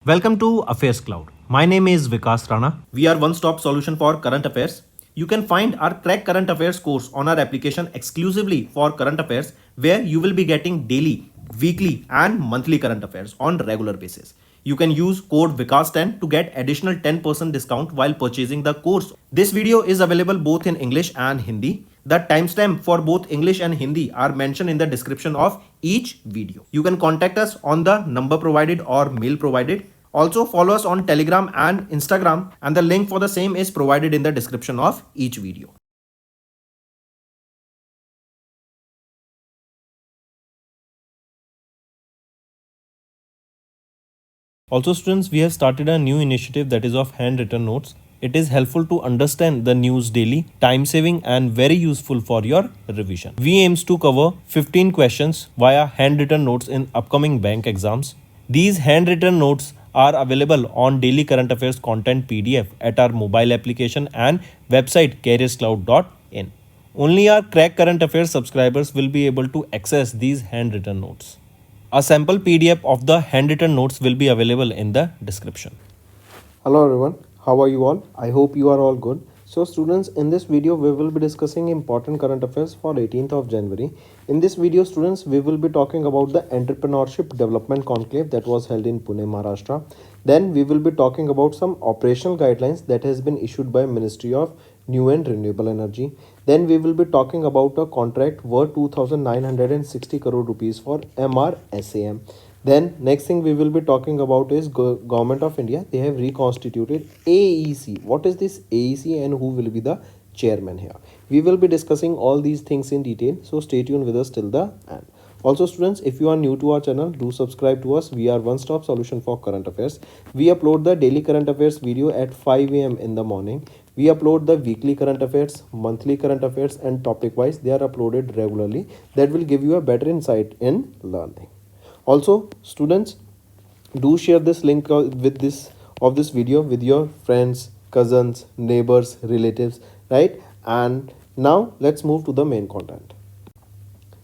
Welcome to Affairs Cloud. My name is Vikas Rana. We are one-stop solution for current affairs. You can find our Crack Current Affairs course on our application exclusively for current affairs, where you will be getting daily, weekly and monthly current affairs on regular basis. You can use code VIKAS10 to get additional 10% discount while purchasing the course. This video is available both in English and Hindi. The timestamp for both English and Hindi are mentioned in the description of each video. You can contact us on the number provided or mail provided. Also follow us on Telegram and Instagram, and the link for the same is provided in the description of each video. Also students, we have started a new initiative that is of handwritten notes. It is helpful to understand the news daily, time saving and very useful for your revision. We aims to cover 15 questions via handwritten notes in upcoming bank exams. These handwritten notes are available on daily current affairs content PDF at our mobile application and website careerscloud.in. Only our Crack Current Affairs subscribers will be able to access these handwritten notes. A sample PDF of the handwritten notes will be available in the description. Hello everyone, how are you all? I hope you are all good. So students, in this video we will be discussing important current affairs for 18th of January. In this video students, we will be talking about the Entrepreneurship Development Conclave that was held in Pune, Maharashtra. Then we will be talking about some operational guidelines that has been issued by Ministry of New and Renewable Energy. Then we will be talking about a contract worth 2,960 crore rupees for MRSAM. Then next thing we will be talking about is Government of India. They have reconstituted AEC. What is this AEC and who will be the chairman here? We will be discussing all these things in detail. So stay tuned with us till the end. Also students, if you are new to our channel, do subscribe to us. We are one-stop solution for current affairs. We upload the daily current affairs video at 5 a.m. in the morning. We upload the weekly current affairs, monthly current affairs and topic wise. They are uploaded regularly. That will give you a better insight in learning. Also students, do share this link with this video with your friends, cousins, neighbors, relatives, right? And now let's move to the main content.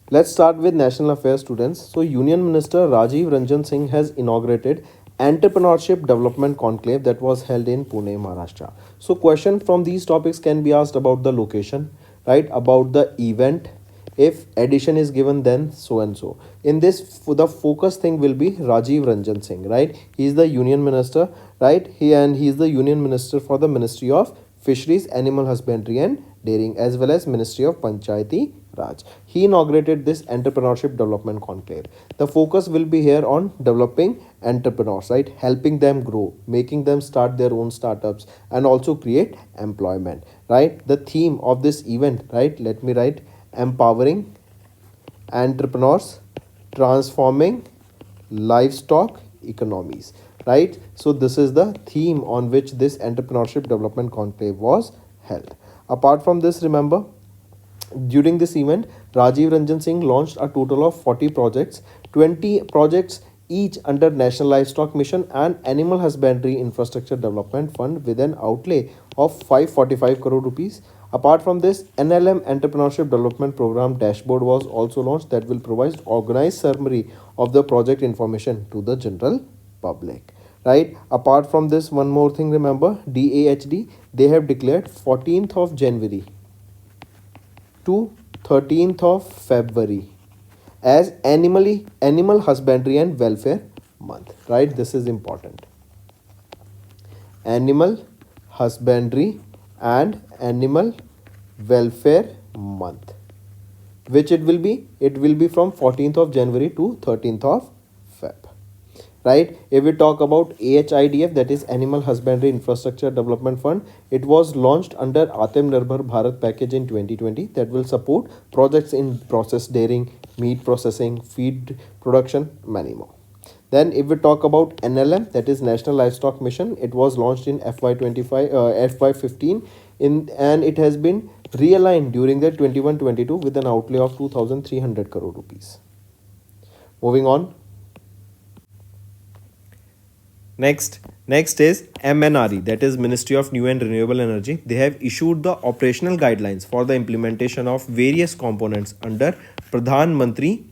Let's start with national affairs students. So Union Minister Rajiv Ranjan Singh has inaugurated Entrepreneurship Development Conclave that was held in Pune, Maharashtra. So question from these topics can be asked about the location, right? About the event. If addition is given, then so and so. In this, the focus thing will be Rajiv Ranjan Singh, right? He is the Union Minister, right? He is the Union Minister for the Ministry of Fisheries, Animal Husbandry and Dairying, as well as Ministry of Panchayati Raj. He inaugurated this Entrepreneurship Development Conclave. The focus will be here on developing entrepreneurs, right? Helping them grow, making them start their own startups and also create employment, right? The theme of this event, right? Let me write: empowering entrepreneurs, transforming livestock economies, right? So this is the theme on which this Entrepreneurship Development Conclave was held. Apart from this, remember, during this event, Rajiv Ranjan Singh launched a total of 40 projects, 20 projects each under National Livestock Mission and Animal Husbandry Infrastructure Development Fund with an outlay of 545 crore rupees. Apart from this, NLM Entrepreneurship Development Program dashboard was also launched that will provide organized summary of the project information to the general public, right? Apart from this, one more thing, remember, DAHD, they have declared 14th of January to 13th of February as Animal Husbandry and Welfare Month, right? This is important. Animal Husbandry and Animal Welfare Month, which it will be from 14th of January to 13th of Feb, right? If we talk about AHIDF, that is Animal Husbandry Infrastructure Development Fund, it was launched under Atmanirbhar Bharat package in 2020 that will support projects in process dairying, meat processing, feed production, many more. Then if we talk about NLM, that is National Livestock Mission, it was launched in FY15 and it has been realigned during the 21-22 with an outlay of 2,300 crore rupees. Moving on. Next is MNRE, that is Ministry of New and Renewable Energy. They have issued the operational guidelines for the implementation of various components under Pradhan Mantri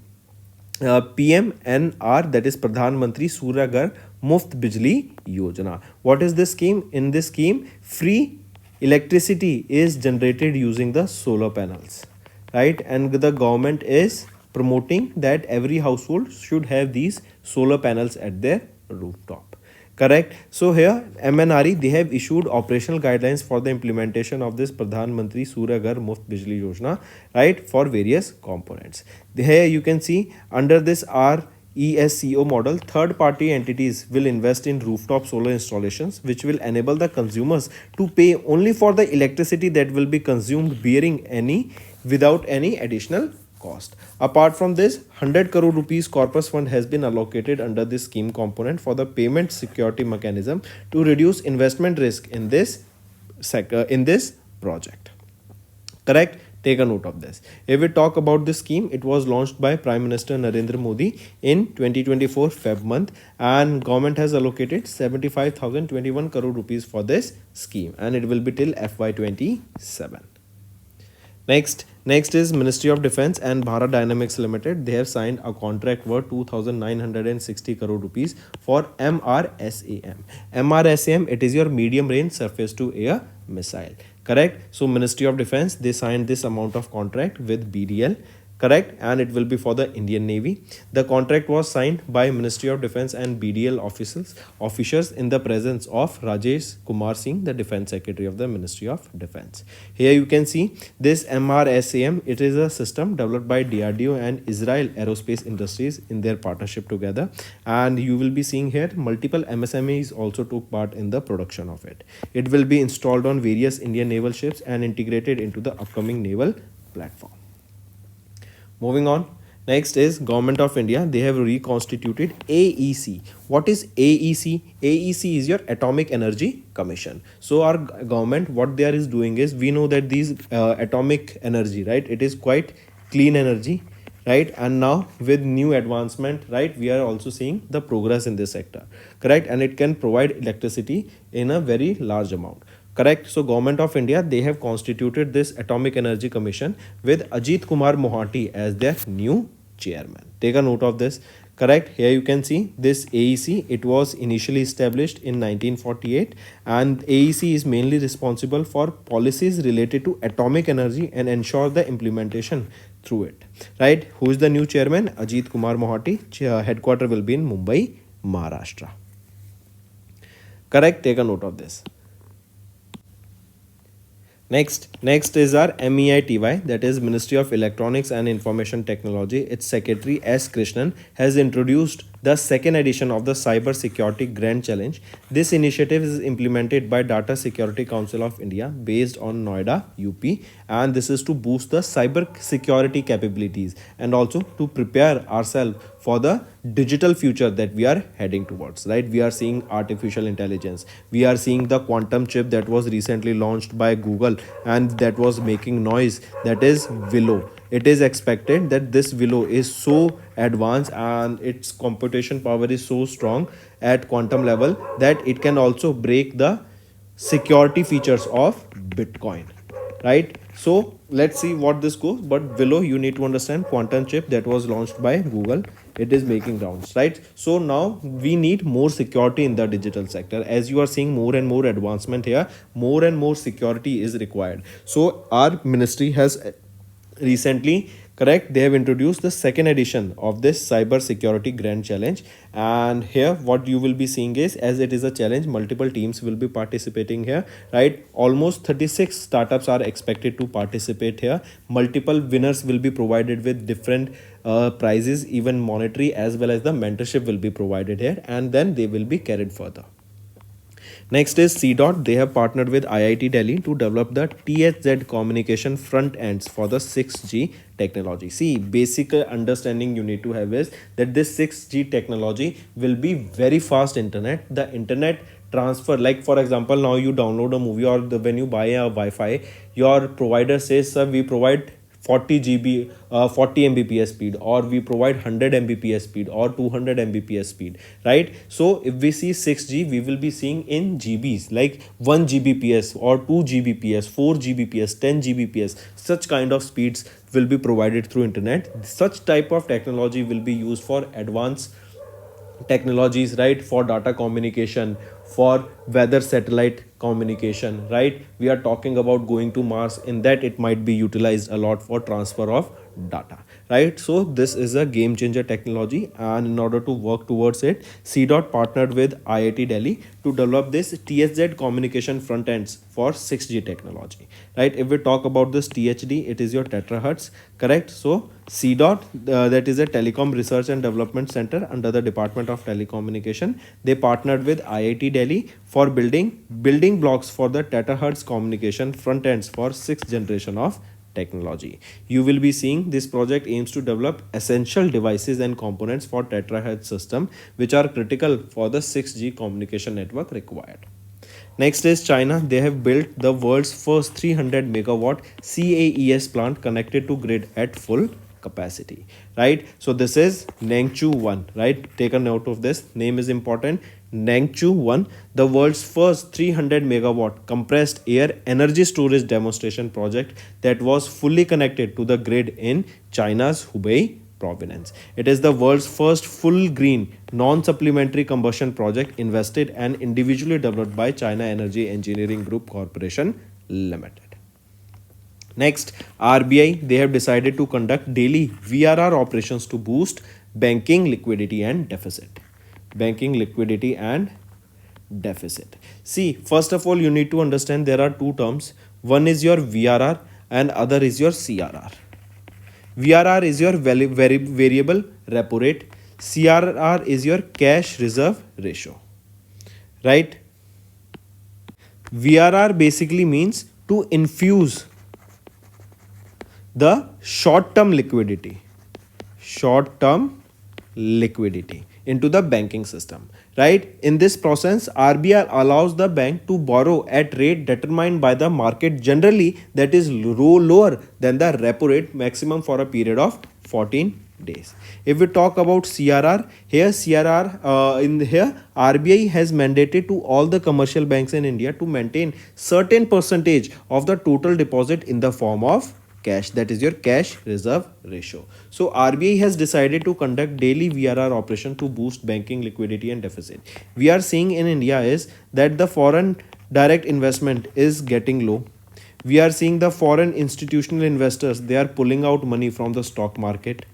PMNR, that is Pradhan Mantri Surya Ghar Muft Bijli Yojana. What is this scheme? In this scheme, free electricity is generated using the solar panels, right? And the government is promoting that every household should have these solar panels at their rooftop. Correct. So here MNRE, they have issued operational guidelines for the implementation of this Pradhan Mantri Surya Ghar Muft Bijli Yojana, right, for various components. Here you can see under this RESCO model, third party entities will invest in rooftop solar installations, which will enable the consumers to pay only for the electricity that will be consumed without any additional cost. Apart from this, 100 crore rupees corpus fund has been allocated under this scheme component for the payment security mechanism to reduce investment risk in this sector, in this project. Correct? Take a note of this. If we talk about this scheme, it was launched by Prime Minister Narendra Modi in 2024 Feb month, and government has allocated 75,021 crore rupees for this scheme, and it will be till FY27. Next is Ministry of Defence and Bharat Dynamics Limited. They have signed a contract worth 2,960 crore rupees for MRSAM. MRSAM, it is your medium range surface to air missile. Correct? So Ministry of Defence, they signed this amount of contract with BDL. Correct, and it will be for the Indian Navy. The contract was signed by Ministry of Defence and BDL officers in the presence of Rajesh Kumar Singh, the Defence Secretary of the Ministry of Defence. Here you can see this MRSAM. It is a system developed by DRDO and Israel Aerospace Industries in their partnership together, and you will be seeing here multiple MSMEs also took part in the production of it. It will be installed on various Indian naval ships and integrated into the upcoming naval platform. Moving on, next is Government of India. They have reconstituted AEC. What is AEC? AEC is your Atomic Energy Commission. So our government, what they are doing is, we know that these atomic energy, right, it is quite clean energy, right, and now with new advancement, right, we are also seeing the progress in this sector, correct, and it can provide electricity in a very large amount. Correct. So Government of India, they have constituted this Atomic Energy Commission with Ajit Kumar Mohanty as their new chairman. Take a note of this. Correct. Here you can see this AEC. It was initially established in 1948, and AEC is mainly responsible for policies related to atomic energy and ensure the implementation through it. Right. Who is the new chairman? Ajit Kumar Mohanty. Headquarter will be in Mumbai, Maharashtra. Correct. Take a note of this. Next is our MEITY, that is Ministry of Electronics and Information Technology. Its Secretary S. Krishnan has introduced the second edition of the Cyber Security Grand Challenge. This initiative is implemented by Data Security Council of India based on Noida, UP, and this is to boost the cyber security capabilities and also to prepare ourselves for the digital future that we are heading towards, right? We are seeing artificial intelligence, we are seeing the quantum chip that was recently launched by Google and that was making noise, that is Willow. It is expected that this Willow is so advanced and its computation power is so strong at quantum level that it can also break the security features of Bitcoin, right? So let's see what this goes. But Willow, you need to understand, quantum chip that was launched by Google, it is making rounds, right? So now we need more security in the digital sector. As you are seeing more and more advancement here, more and more security is required. So our ministry has recently, correct, they have introduced the second edition of this Cyber Security Grand Challenge, and here what you will be seeing is, as it is a challenge, multiple teams will be participating here, right? Almost 36 startups are expected to participate here. Multiple winners will be provided with different prizes, even monetary as well as the mentorship will be provided here, and then they will be carried further. Next is CDOT. They have partnered with IIT Delhi to develop the THZ communication front ends for the 6G technology. See, basic understanding you need to have is that this 6G technology will be very fast internet. The internet transfer, like for example, now you download a movie or when you buy a Wi-Fi, your provider says, sir, we provide 40 GB, 40 Mbps speed, or we provide 100 Mbps speed or 200 Mbps speed, right? So if we see 6G, we will be seeing in GBs, like 1 Gbps or 2 Gbps, 4 Gbps, 10 Gbps. Such kind of speeds will be provided through internet. Such type of technology will be used for advanced technologies, right, for data communication, for weather satellite communication, right? We are talking about going to Mars. In that, it might be utilized a lot for transfer of data, right? So this is a game changer technology, and in order to work towards it, CDOT partnered with IIT Delhi to develop this TSZ communication front ends for 6G technology, right? If we talk about this THD, it is your terahertz, correct? So CDOT, that is a telecom research and development center under the Department of Telecommunication. They partnered with IIT Delhi for building blocks for the terahertz communication front ends for sixth generation of technology. You will be seeing this project aims to develop essential devices and components for terahertz system, which are critical for the 6G communication network required. Next is China. They have built the world's first 300 megawatt CAES plant connected to grid at full capacity, right? So this is Nangchu 1, right? Take a note of this. Name is important. Nangchu 1, the world's first 300 megawatt compressed air energy storage demonstration project that was fully connected to the grid in China's Hubei province. It is the world's first full green, non supplementary combustion project invested and individually developed by China Energy Engineering Group Corporation Limited. Next, RBI, they have decided to conduct daily VRR operations to boost banking liquidity and deficit. Banking liquidity and deficit. See, first of all, you need to understand there are two terms. One is your VRR and other is your CRR. VRR is your variable repo rate. CRR is your cash reserve ratio. Right? VRR basically means to infuse the short-term liquidity into the banking system, right? In this process, RBI allows the bank to borrow at rate determined by the market, generally that is lower than the repo rate, maximum for a period of 14 days. If we talk about CRR, here RBI has mandated to all the commercial banks in India to maintain certain percentage of the total deposit in the form of cash, that is your cash reserve ratio. So RBI has decided to conduct daily VRR operation to boost banking liquidity and deficit. We are seeing in India is that the foreign direct investment is getting low. We are seeing the foreign institutional investors, they are pulling out money from the stock market.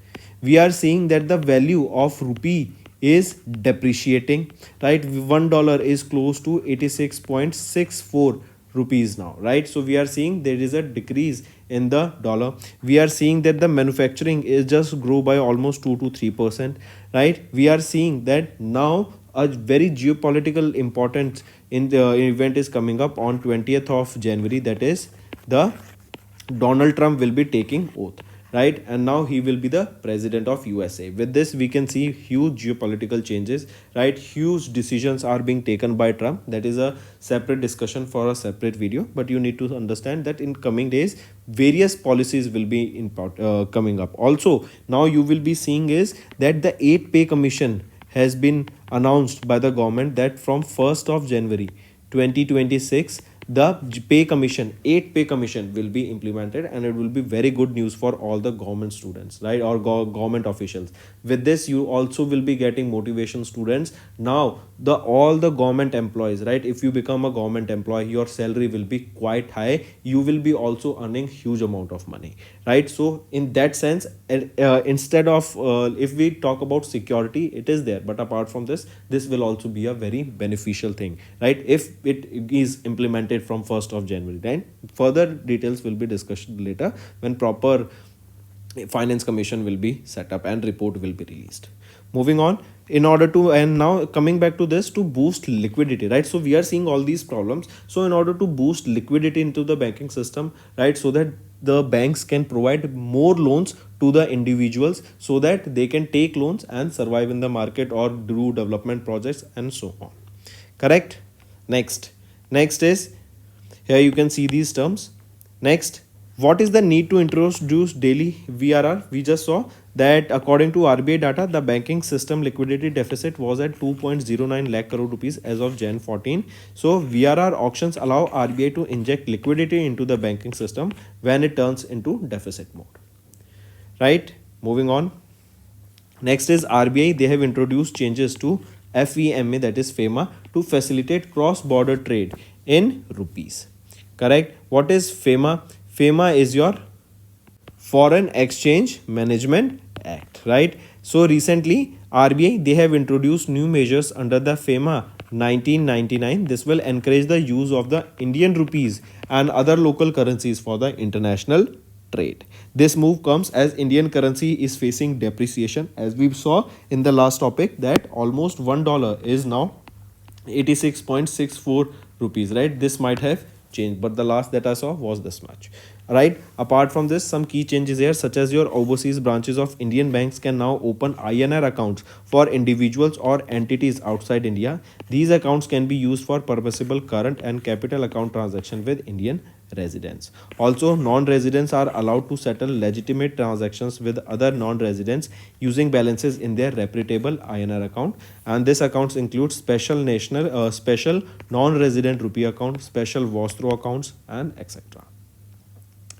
We are seeing that the value of rupee is depreciating, right? $1 is close to 86.64 rupees now, right? So we are seeing there is a decrease in the dollar. We are seeing that the manufacturing is just grow by almost 2 to 3%, right? We are seeing that now a very geopolitical important in the event is coming up on 20th of January, that is the Donald Trump will be taking oath, right? And now he will be the president of USA. With this, we can see huge geopolitical changes, right? Huge decisions are being taken by Trump. That is a separate discussion for a separate video, but you need to understand that in coming days, various policies will be coming up. Also, now you will be seeing is that the 8 pay commission has been announced by the government that from 1st of January 2026, the pay commission, 8 pay commission will be implemented, and it will be very good news for all the government students, right, or government officials. With this, you also will be getting motivation students. Now all the government employees, right, if you become a government employee, your salary will be quite high. You will be also earning huge amount of money, right? So in that sense, instead of if we talk about security, it is there, but apart from this will also be a very beneficial thing, right, if it is implemented from 1st of January. Then further details will be discussed later when proper finance commission will be set up and report will be released. Moving on, in order to, and now coming back to this, to boost liquidity, right? So we are seeing all these problems. So in order to boost liquidity into the banking system, right, so that the banks can provide more loans to the individuals so that they can take loans and survive in the market or do development projects and so on. Correct? Next is, here you can see these terms. Next, what is the need to introduce daily VRR? We just saw that according to RBI data, the banking system liquidity deficit was at 2.09 lakh crore rupees as of Jan 14. So VRR auctions allow RBI to inject liquidity into the banking system when it turns into deficit mode. Right? Moving on. Next is RBI. They have introduced changes to FEMA, that is FEMA, to facilitate cross-border trade in rupees. Correct. What is FEMA? FEMA is your Foreign Exchange Management Act, right? So recently RBI, they have introduced new measures under the FEMA 1999. This will encourage the use of the Indian rupees and other local currencies for the international trade. This move comes as Indian currency is facing depreciation, as we saw in the last topic that almost $1 is now 86.64 rupees, right? This might have changed, but the last that I saw was this much, right? Apart from this, some key changes here, such as your overseas branches of Indian banks can now open INR accounts for individuals or entities outside India. These accounts can be used for permissible current and capital account transaction with Indian residents. Also, non-residents are allowed to settle legitimate transactions with other non-residents using balances in their reputable INR account, and this accounts include special non-resident rupee account, special Vostro accounts, and etc.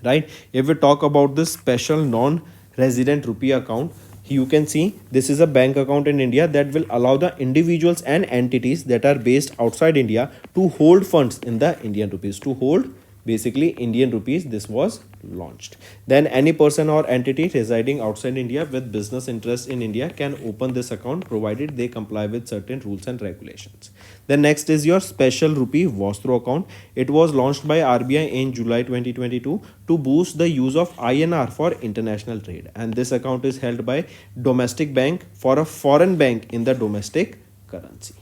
Right? If we talk about this special non-resident rupee account, you can see this is a bank account in India that will allow the individuals and entities that are based outside India to hold funds in the Indian rupees, to hold basically Indian rupees. This was launched. Then any person or entity residing outside India with business interests in India can open this account provided they comply with certain rules and regulations. Then next is your special rupee Vostro account. It was launched by RBI in July 2022 to boost the use of INR for international trade, and this account is held by domestic bank for a foreign bank in the domestic currency.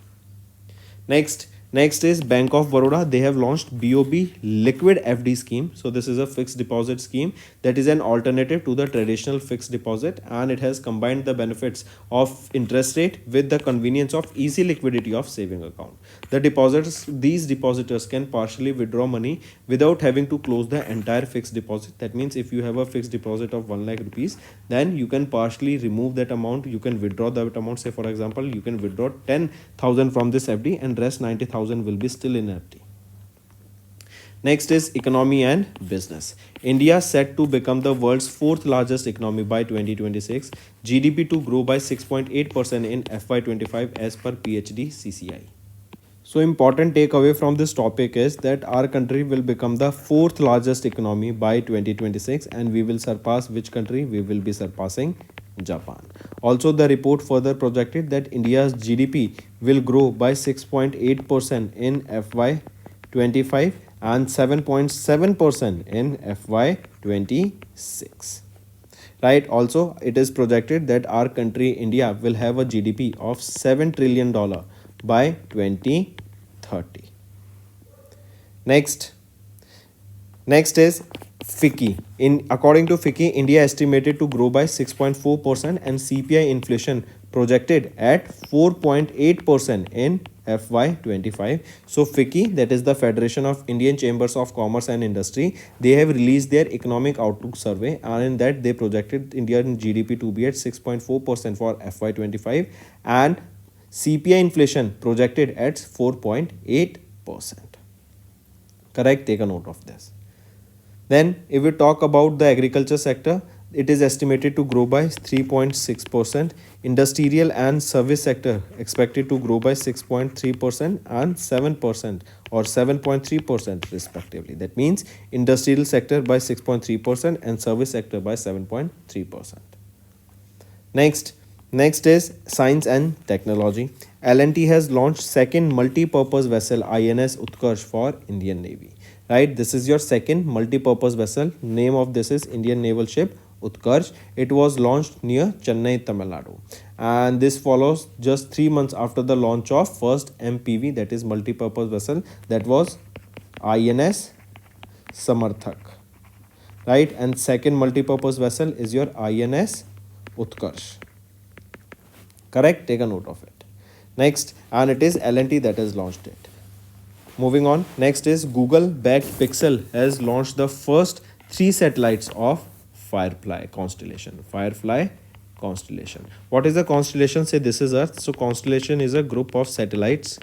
Next is Bank of Baroda. They have launched BOB Liquid FD scheme. So this is a fixed deposit scheme that is an alternative to the traditional fixed deposit, and it has combined the benefits of interest rate with the convenience of easy liquidity of saving account. These depositors can partially withdraw money without having to close the entire fixed deposit. That means if you have a fixed deposit of 1 lakh rupees, then you can partially remove that amount. You can withdraw that amount. Say for example, you can withdraw 10,000 from this FD and rest 90,000 will be still in FD. Next is economy and business. India set to become the world's fourth largest economy by 2026. GDP to grow by 6.8% in FY25 as per PhD CCI. So important takeaway from this topic is that our country will become the fourth largest economy by 2026, and we will surpass which country? We will be surpassing Japan. Also, the report further projected that India's GDP will grow by 6.8% in FY25 and 7.7% in FY26. Right? Also, it is projected that our country India will have a GDP of $7 trillion by 2030. Next is FICCI. According to FICCI, India estimated to grow by 6.4% and CPI inflation projected at 4.8% in FY25. So FICCI, that is the Federation of Indian Chambers of Commerce and Industry, they have released their economic outlook survey, and in that they projected Indian GDP to be at 6.4% for FY25 and CPI inflation projected at 4.8%. Correct? Take a note of this. Then if we talk about the agriculture sector, it is estimated to grow by 3.6%. Industrial and service sector expected to grow by 6.3% and 7% or 7.3% respectively. That means industrial sector by 6.3% and service sector by 7.3%. Next is science and technology. L&T has launched second multi-purpose vessel INS Utkarsh for Indian Navy. Right, this is your second multi-purpose vessel. Name of this is Indian naval ship Utkarsh. It was launched near Chennai, Tamil Nadu, and this follows just 3 months after the launch of first MPV, that is multi-purpose vessel, that was INS Samarthak. Right, and second multi-purpose vessel is your INS Utkarsh. Correct? Take a note of it. Next, and it is L&T that has launched it. Moving on, next is Google-backed Pixel has launched the first 3 satellites of Firefly constellation. Firefly constellation. What is a constellation? Say this is Earth. So constellation is a group of satellites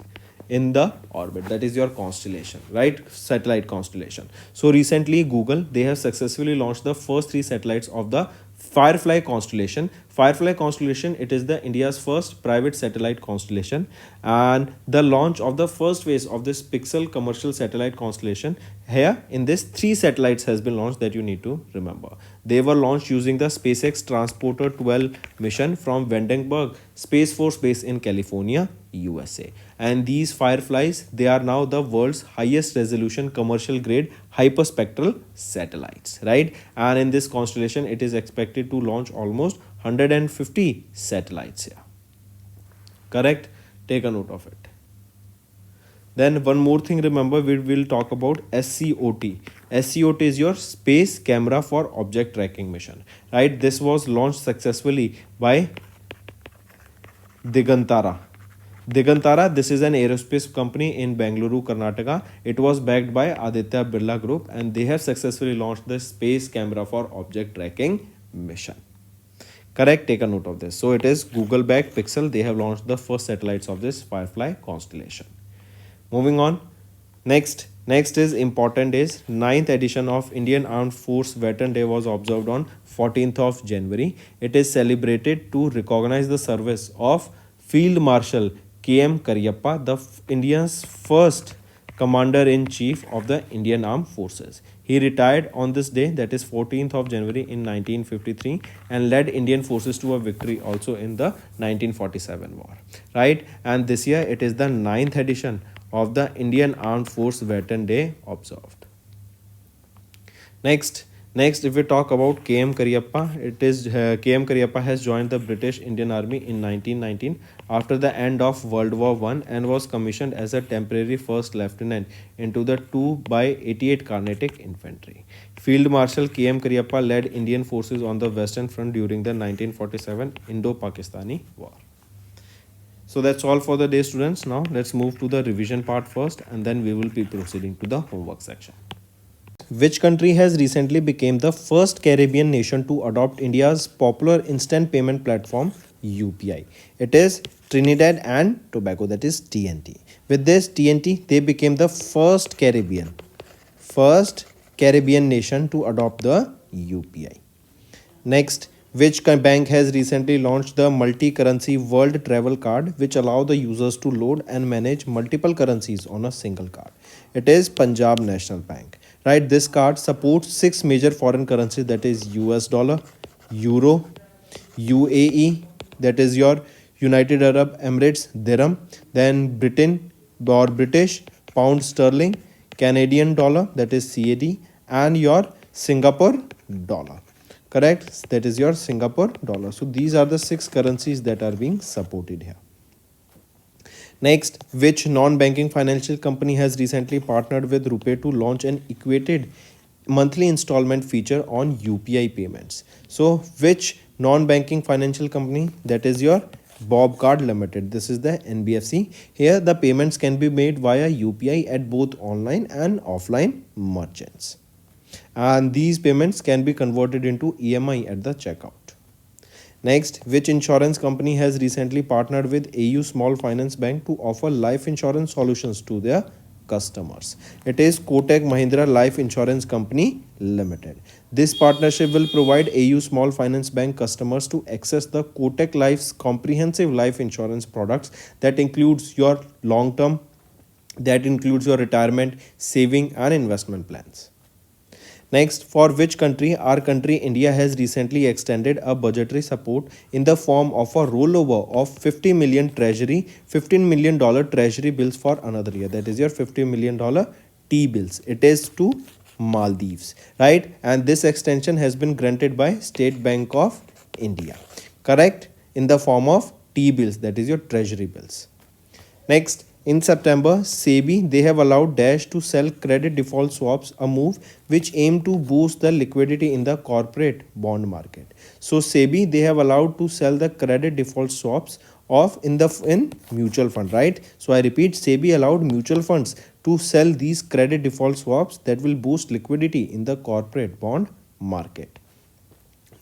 in the orbit. That is your constellation, right? Satellite constellation. So recently Google, they have successfully launched the first 3 satellites of the Firefly constellation. Firefly constellation, it is the India's first private satellite constellation, and the launch of the first phase of this Pixel commercial satellite constellation, here in this 3 satellites has been launched that you need to remember. They were launched using the SpaceX Transporter 12 mission from Vandenberg Space Force Base in California, USA. And these Fireflies, they are now the world's highest resolution commercial grade hyperspectral satellites, right? And in this constellation, it is expected to launch almost 150 satellites here. Correct? Take a note of it. Then one more thing, remember, we will talk about SCOT. SCOT is your Space Camera for Object Tracking mission, right? This was launched successfully by Digantara. Digantara, this is an aerospace company in Bengaluru, Karnataka. It was backed by Aditya Birla Group, and they have successfully launched the Space Camera for Object Tracking mission. Correct, take a note of this. So it is Google backed Pixel. They have launched the first satellites of this Firefly constellation. Moving on. Next is important is 9th edition of Indian Armed Force Veteran Day was observed on 14th of January. It is celebrated to recognize the service of Field Marshal K.M. Karyappa, the India's first Commander-in-Chief of the Indian Armed Forces. He retired on this day, that is 14th of January in 1953, and led Indian forces to a victory also in the 1947 war, right? And this year it is the 9th edition of the Indian Armed Force Veteran Day observed. Next, if we talk about KM Karyappa, it is KM Karyappa has joined the British Indian Army in 1919 after the end of World War I and was commissioned as a temporary first lieutenant into the 2x88 Carnatic Infantry. Field Marshal KM Karyappa led Indian forces on the Western Front during the 1947 Indo-Pakistani War. So that's all for the day, students. Now let's move to the revision part first, and then we will be proceeding to the homework section. Which country has recently become the first Caribbean nation to adopt India's popular instant payment platform UPI? It is Trinidad and Tobago, that is TNT. With this TNT, they became the first Caribbean nation to adopt the UPI. Next, which bank has recently launched the multi-currency world travel card, which allow the users to load and manage multiple currencies on a single card? It is Punjab National Bank, right? This card supports 6 major foreign currencies, that is US dollar, euro, UAE, that is your United Arab Emirates dirham, then Britain or British pound sterling, Canadian dollar, that is CAD, and your Singapore dollar. Correct, that is your Singapore dollar. So these are the 6 currencies that are being supported here. Next, which non-banking financial company has recently partnered with RuPay to launch an equated monthly installment feature on UPI payments? So which non-banking financial company? That is your Bob Card Limited. This is the NBFC. Here the payments can be made via UPI at both online and offline merchants, and these payments can be converted into EMI at the checkout. Next, which insurance company has recently partnered with AU Small Finance Bank to offer life insurance solutions to their customers? It is Kotak Mahindra Life Insurance Company Limited. This partnership will provide AU Small Finance Bank customers to access the Kotak Life's comprehensive life insurance products that includes your long-term, that includes your retirement, saving and investment plans. Next, for which country? Our country India has recently extended a budgetary support in the form of a rollover of $15 million treasury bills for another year. That is your $50 million T-bills. It is to Maldives, right? And this extension has been granted by State Bank of India, correct? In the form of T-bills, that is your treasury bills. Next, in September, SEBI, they have allowed Dash to sell credit default swaps, a move which aimed to boost the liquidity in the corporate bond market. So SEBI, they have allowed to sell the credit default swaps in mutual fund, right? So I repeat, SEBI allowed mutual funds to sell these credit default swaps that will boost liquidity in the corporate bond market.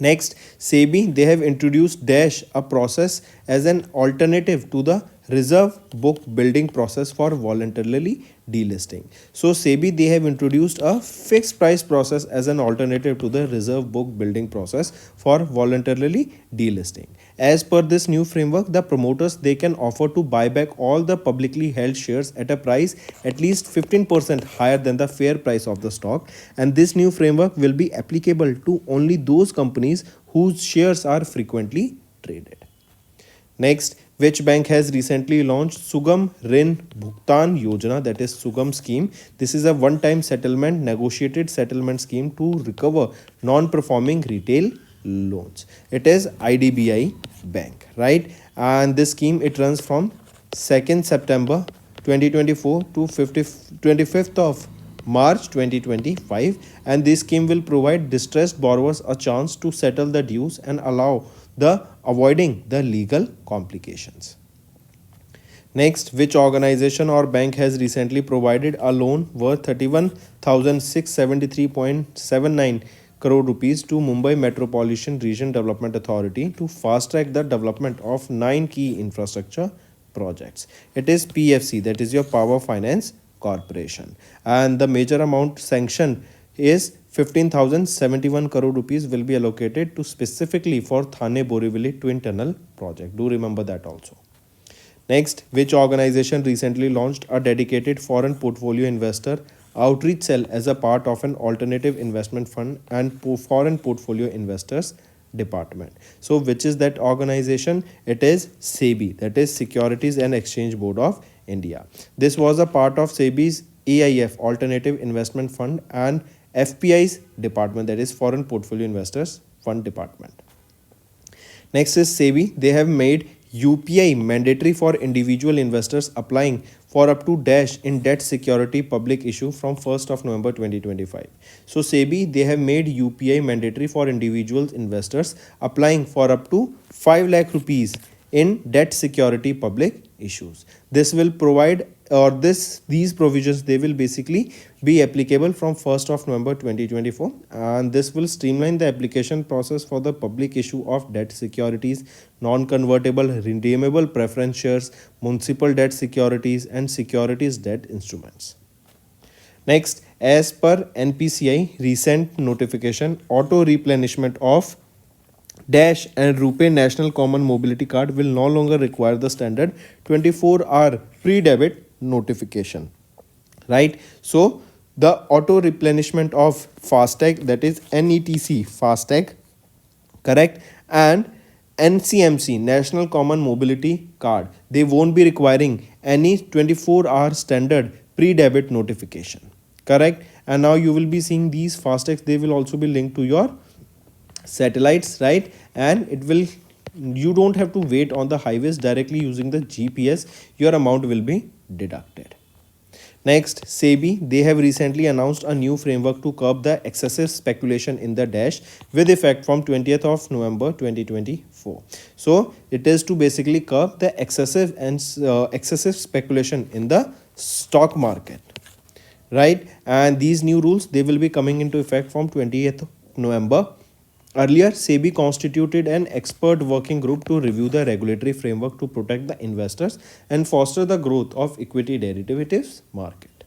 Next, SEBI, they have introduced Dash, a process as an alternative to the reserve book building process for voluntarily delisting. So SEBI, they have introduced a fixed price process as an alternative to the reserve book building process for voluntarily delisting. As per this new framework, the promoters, they can offer to buy back all the publicly held shares at a price at least 15% higher than the fair price of the stock, and this new framework will be applicable to only those companies whose shares are frequently traded. Next, which bank has recently launched Sugam Rin Bhugtan Yojana, that is Sugam scheme. This is a one-time settlement, negotiated settlement scheme to recover non-performing retail loans. It is IDBI Bank, right? And this scheme, it runs from 2nd September 2024 to 25th of March 2025, and this scheme will provide distressed borrowers a chance to settle the dues and allow the avoiding the legal complications. Next, which organization or bank has recently provided a loan worth 31,673.79 crore rupees to Mumbai Metropolitan Region Development Authority to fast track the development of 9 key infrastructure projects? It is PFC, that is your Power Finance Corporation, and the major amount sanctioned is 15,071 crore rupees will be allocated to specifically for Thane Borivali Twin Tunnel project. Do remember that also. Next, which organization recently launched a dedicated foreign portfolio investor outreach cell as a part of an alternative investment fund and foreign portfolio investors department? So which is that organization? It is SEBI, that is Securities and Exchange Board of India. This was a part of SEBI's AIF, Alternative Investment Fund, and FPI's department, that is Foreign Portfolio Investors Fund department. Next is SEBI. They have made UPI mandatory for individual investors applying for up to dash in debt security public issue from 1st of November 2025. So SEBI, they have made UPI mandatory for individual investors applying for up to 5 lakh rupees in debt security public issues. This will provide, or these provisions, they will basically be applicable from 1st of November 2024, and this will streamline the application process for the public issue of debt securities, non-convertible redeemable preference shares, municipal debt securities, and securities debt instruments. Next, as per NPCI recent notification, auto replenishment of Dash and RuPay National Common Mobility Card will no longer require the standard 24-hour pre-debit notification, right? So the auto replenishment of FASTag, that is NETC FASTag, correct, and NCMC National Common Mobility Card, they won't be requiring any 24-hour standard pre-debit notification, correct? And now you will be seeing these FASTags, they will also be linked to your satellites, right? And it will, you don't have to wait on the highways, directly using the GPS your amount will be deducted. Next, SEBI, they have recently announced a new framework to curb the excessive speculation in the dash with effect from 20th of November 2024. So it is to basically curb the excessive speculation in the stock market, right? And these new rules, they will be coming into effect from 20th November. Earlier, SEBI constituted an expert working group to review the regulatory framework to protect the investors and foster the growth of equity derivatives market.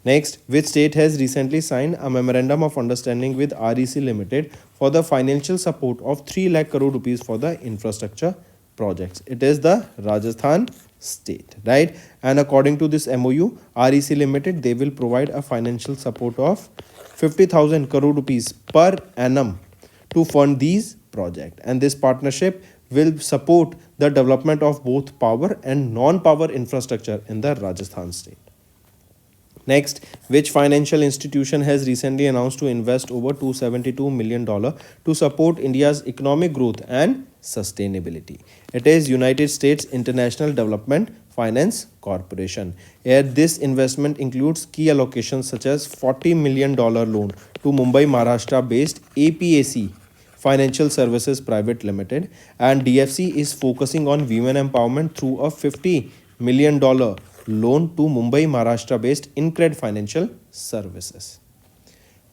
Next, which state has recently signed a memorandum of understanding with REC Limited for the financial support of 3 lakh crore rupees for the infrastructure projects? It is the Rajasthan state, right? And according to this MOU, REC Limited, they will provide a financial support of 50,000 crore rupees per annum to fund these projects, and this partnership will support the development of both power and non-power infrastructure in the Rajasthan state. Next, which financial institution has recently announced to invest over $272 million to support India's economic growth and sustainability? It is United States International Development Finance Corporation. Here, this investment includes key allocations such as $40 million loan to Mumbai, Maharashtra based APAC Financial Services Private Limited, and DFC is focusing on women empowerment through a $50 million loan to Mumbai, Maharashtra based Incred Financial Services.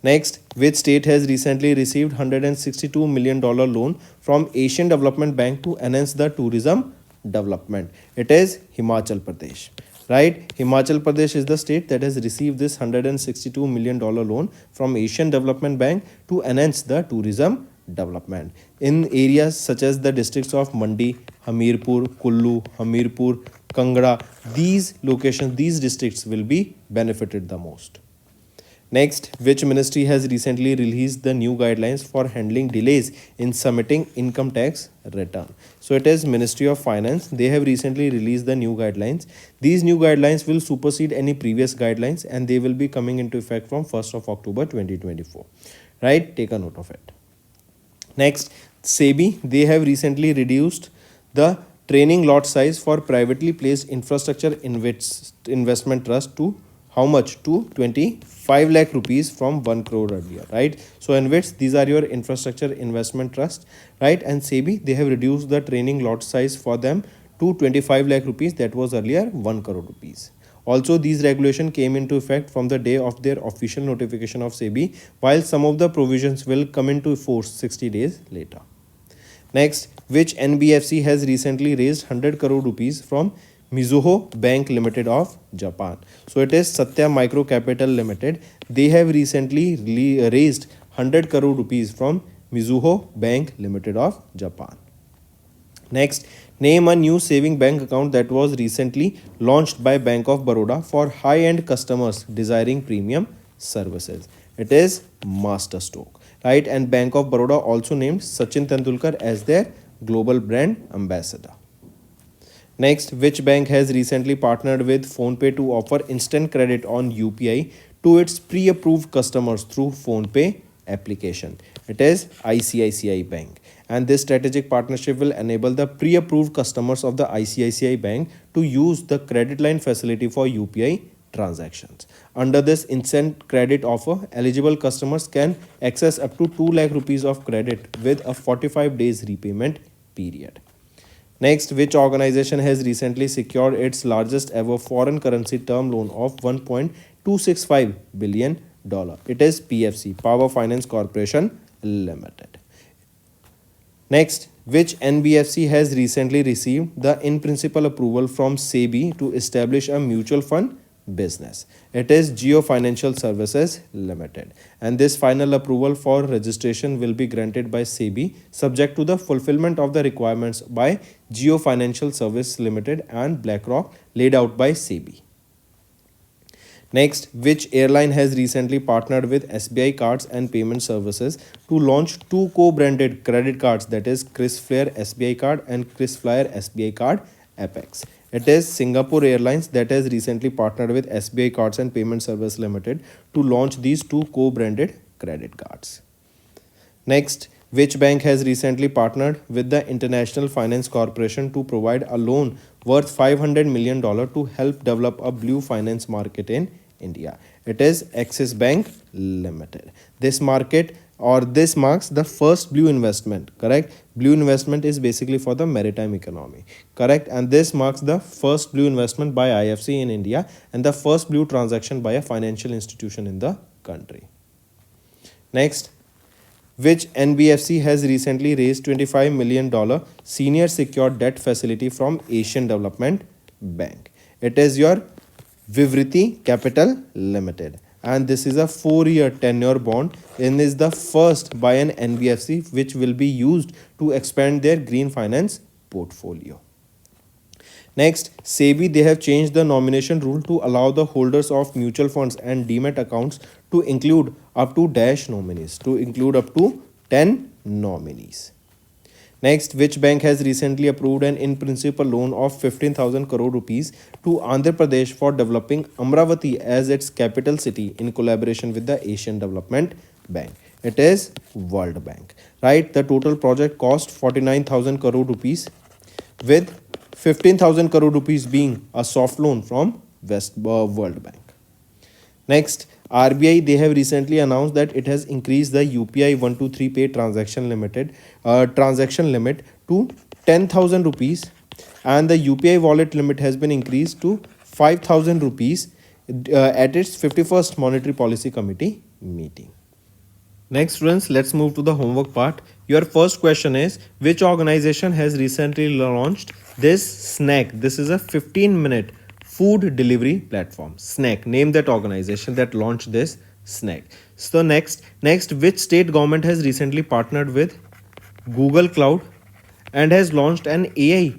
Next, which state has recently received $162 million loan from Asian Development Bank to enhance the tourism development. It is Himachal Pradesh. Right? Himachal Pradesh is the state that has received this $162 million loan from Asian Development Bank to enhance the tourism development in areas such as the districts of Mandi, Hamirpur, Kullu, Hamirpur, Kangra. These locations, these districts will be benefited the most. Next, which ministry has recently released the new guidelines for handling delays in submitting income tax return? So it is Ministry of Finance. They have recently released the new guidelines. These new guidelines will supersede any previous guidelines and they will be coming into effect from 1st of October 2024. Right? Take a note of it. Next, SEBI, they have recently reduced the training lot size for privately placed infrastructure investment trust to how much? To 25 lakh rupees from 1 crore earlier, right? So in which these are your infrastructure investment trust, right? And SEBI, they have reduced the training lot size for them to 25 lakh rupees, that was earlier 1 crore rupees. Also, these regulations came into effect from the day of their official notification of SEBI, while some of the provisions will come into force 60 days later. Next, which NBFC has recently raised 100 crore rupees from Mizuho Bank Limited of Japan? So it is Satya Micro Capital Limited. They have recently raised 100 crore rupees from Mizuho Bank Limited of Japan. Next, name a new saving bank account that was recently launched by Bank of Baroda for high-end customers desiring premium services. It is Masterstock, right? And Bank of Baroda also named Sachin Tendulkar as their global brand ambassador. Next, which bank has recently partnered with PhonePe to offer instant credit on UPI to its pre-approved customers through PhonePe application? It is ICICI Bank. And this strategic partnership will enable the pre-approved customers of the ICICI Bank to use the credit line facility for UPI transactions. Under this instant credit offer, eligible customers can access up to 2 lakh rupees of credit with a 45 days repayment period. Next, which organization has recently secured its largest ever foreign currency term loan of $1.265 billion? It is PFC, Power Finance Corporation Limited. Next, which NBFC has recently received the in-principle approval from SEBI to establish a mutual fund business? It is Geo Financial Services Limited. And this final approval for registration will be granted by SEBI subject to the fulfillment of the requirements by Geo Financial Services Limited and BlackRock laid out by SEBI. Next, which airline has recently partnered with SBI Cards and Payment Services to launch two co-branded credit cards, that is KrisFlyer SBI Card and KrisFlyer SBI Card Apex? It is Singapore Airlines that has recently partnered with SBI Cards and Payment Service Limited to launch these two co-branded credit cards. Next, which bank has recently partnered with the International Finance Corporation to provide a loan worth $500 million to help develop a blue finance market in India? It is Axis Bank Limited. This marks the first blue investment, correct? Blue investment is basically for the maritime economy, correct? And this marks the first blue investment by IFC in India and the first blue transaction by a financial institution in the country. Next, which NBFC has recently raised $25 million senior secured debt facility from Asian Development Bank? It is your Vivriti Capital Limited. And this is a 4-year tenure bond and is the first by an NBFC which will be used to expand their green finance portfolio. Next, SEBI, they have changed the nomination rule to allow the holders of mutual funds and demat accounts to include up to 10 nominees. Next, which bank has recently approved an in-principle loan of 15,000 crore rupees to Andhra Pradesh for developing Amravati as its capital city in collaboration with the Asian Development Bank? It is World Bank, right? The total project cost 49,000 crore rupees with 15,000 crore rupees being a soft loan from World Bank. Next, RBI, they have recently announced that it has increased the UPI 123 Pay transaction limit to 10,000 rupees and the UPI wallet limit has been increased to 5,000 rupees at its 51st Monetary Policy Committee meeting. Next, students, let's move to the homework part. Your first question is, which organization has recently launched this Snack? This is a 15-minute food delivery platform. Snack. Name that organization that launched this Snack. So next, which state government has recently partnered with Google Cloud and has launched an AI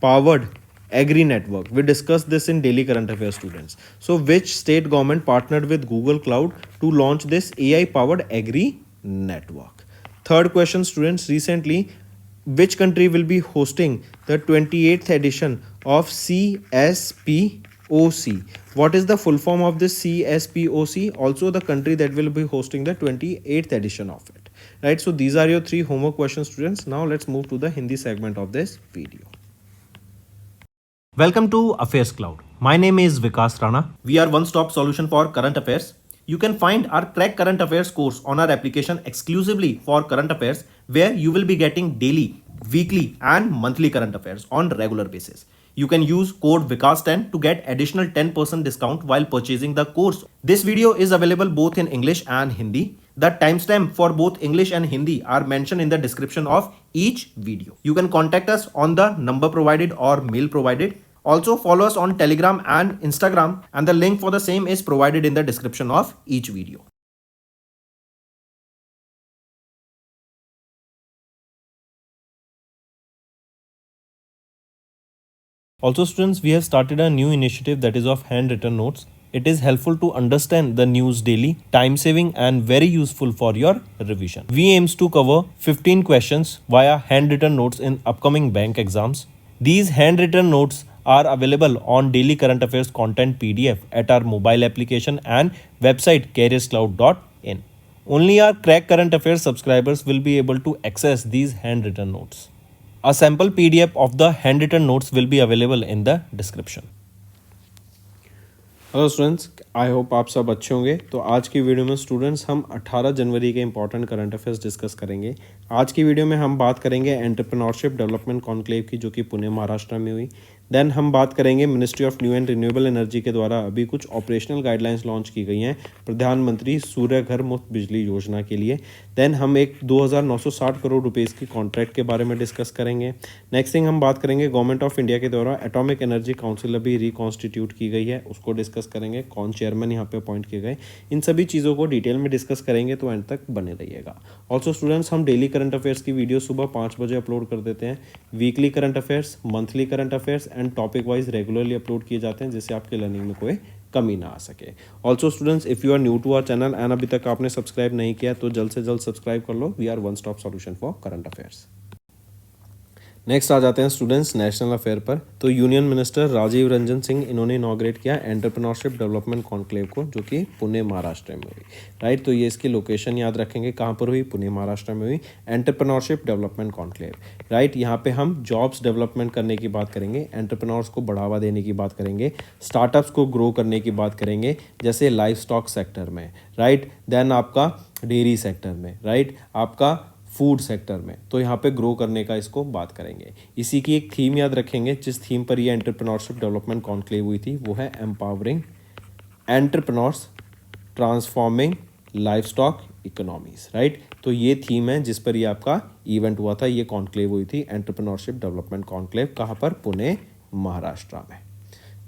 powered agri network? We discussed this in daily current affairs, students. So which state government partnered with Google Cloud to launch this AI powered agri network? Third question, students, recently which country will be hosting the 28th edition of CSPOC? What is the full form of this CSPOC? Also the country that will be hosting the 28th edition of it. Right, so these are your three homework questions, students. Now let's move to the Hindi segment of this video. Welcome to Affairs Cloud. My name is Vikas Rana. We are one-stop solution for current affairs. You can find our Crack Current Affairs course on our application exclusively for current affairs, where you will be getting daily, weekly and monthly current affairs on regular basis. You can use code VIKAS10 to get additional 10% discount while purchasing the course. This video is available both in English and Hindi. The timestamp for both English and Hindi are mentioned in the description of each video. You can contact us on the number provided or mail provided. Also follow us on Telegram and Instagram, and the link for the same is provided in the description of each video. Also, students, we have started a new initiative that is of handwritten notes. It is helpful to understand the news daily, time saving and very useful for your revision. We aims to cover 15 questions via handwritten notes in upcoming bank exams. These handwritten notes are available on daily current affairs content PDF at our mobile application and website careerscloud.in. Only our Crack Current Affairs subscribers will be able to access these handwritten notes. A sample PDF of the handwritten notes will be available in the description. Hello students, I hope आप सब अच्छे होंगे। तो आज की video में students हम 18 जनवरी के इंपॉर्टेंट करंट अफेयर्स डिस्कस करेंगे। आज की वीडियो में हम बात करेंगे एंटरप्रेन्योरशिप डेवलपमेंट कॉन्क्लेव की, जो कि पुणे महाराष्ट्र में हुई। देन हम बात करेंगे ministry of new and renewable energy के द्वारा अभी कुछ ऑपरेशनल गाइडलाइंस लॉन्च की गई हैं प्रधानमंत्री सूर्य घर मुफ्त बिजली योजना के लिए। देन हम एक 2960 करोड़ रुपीज़ की कॉन्ट्रैक्ट के बारे में डिस्कस करेंगे। नेक्स्ट थिंग हम बात करेंगे गवर्नमेंट ऑफ इंडिया के द्वारा एटॉमिक एनर्जी काउंसिल अभी रिकॉन्स्टिट्यूट की गई है, उसको डिस्कस करेंगे, कौन चेयरमैन यहाँ पे अपॉइंट किए गए। इन सभी चीज़ों को डिटेल में डिस्कस करेंगे, तो एंड तक बने रहिएगा। ऑल्सो स्टूडेंट्स, हम डेली करंट अफेयर्स की वीडियो सुबह 5 बजे अपलोड कर देते हैं। Weekly current affairs, monthly current affairs and topic wise regularly upload किए जाते हैं, जिससे आपके लर्निंग में कोई कमी ना आ सके। Also students, if you are new to our channel and अभी तक आपने सब्सक्राइब नहीं किया तो जल्द से जल्द सब्सक्राइब कर लो। We are one stop solution for current affairs. Next आ जाते हैं स्टूडेंट्स नेशनल अफेयर पर। तो यूनियन मिनिस्टर राजीव रंजन सिंह, इन्होंने इनॉग्रेट किया एंटरप्रेन्योरशिप डेवलपमेंट कॉन्क्लेव को, जो कि पुणे महाराष्ट्र में हुई। राइट, तो ये इसकी लोकेशन याद रखेंगे, कहाँ पर हुई? पुणे महाराष्ट्र में हुई एंटरप्रेन्योरशिप डेवलपमेंट कॉन्क्लेव। राइट, यहाँ पे हम जॉब्स डेवलपमेंट करने की बात करेंगे, एंटरप्रेन्योर्स को बढ़ावा देने की बात करेंगे, स्टार्टअप्स को ग्रो करने की बात करेंगे, जैसे लाइफ स्टॉक सेक्टर में। राइट, देन आपका डेयरी सेक्टर में, राइट, आपका फूड सेक्टर में। तो यहाँ पे ग्रो करने का इसको बात करेंगे। इसी की एक थीम याद रखेंगे, जिस थीम पर ये एंटरप्रेन्योरशिप डेवलपमेंट कॉन्क्लेव हुई थी, वो है empowering entrepreneurs transforming livestock economies. Right, तो ये थीम है जिस पर ये आपका इवेंट हुआ था, ये कॉन्क्लेव हुई थी एंटरप्रेन्योरशिप डेवलपमेंट कॉन्क्लेव। कहाँ पर? पुणे महाराष्ट्र में।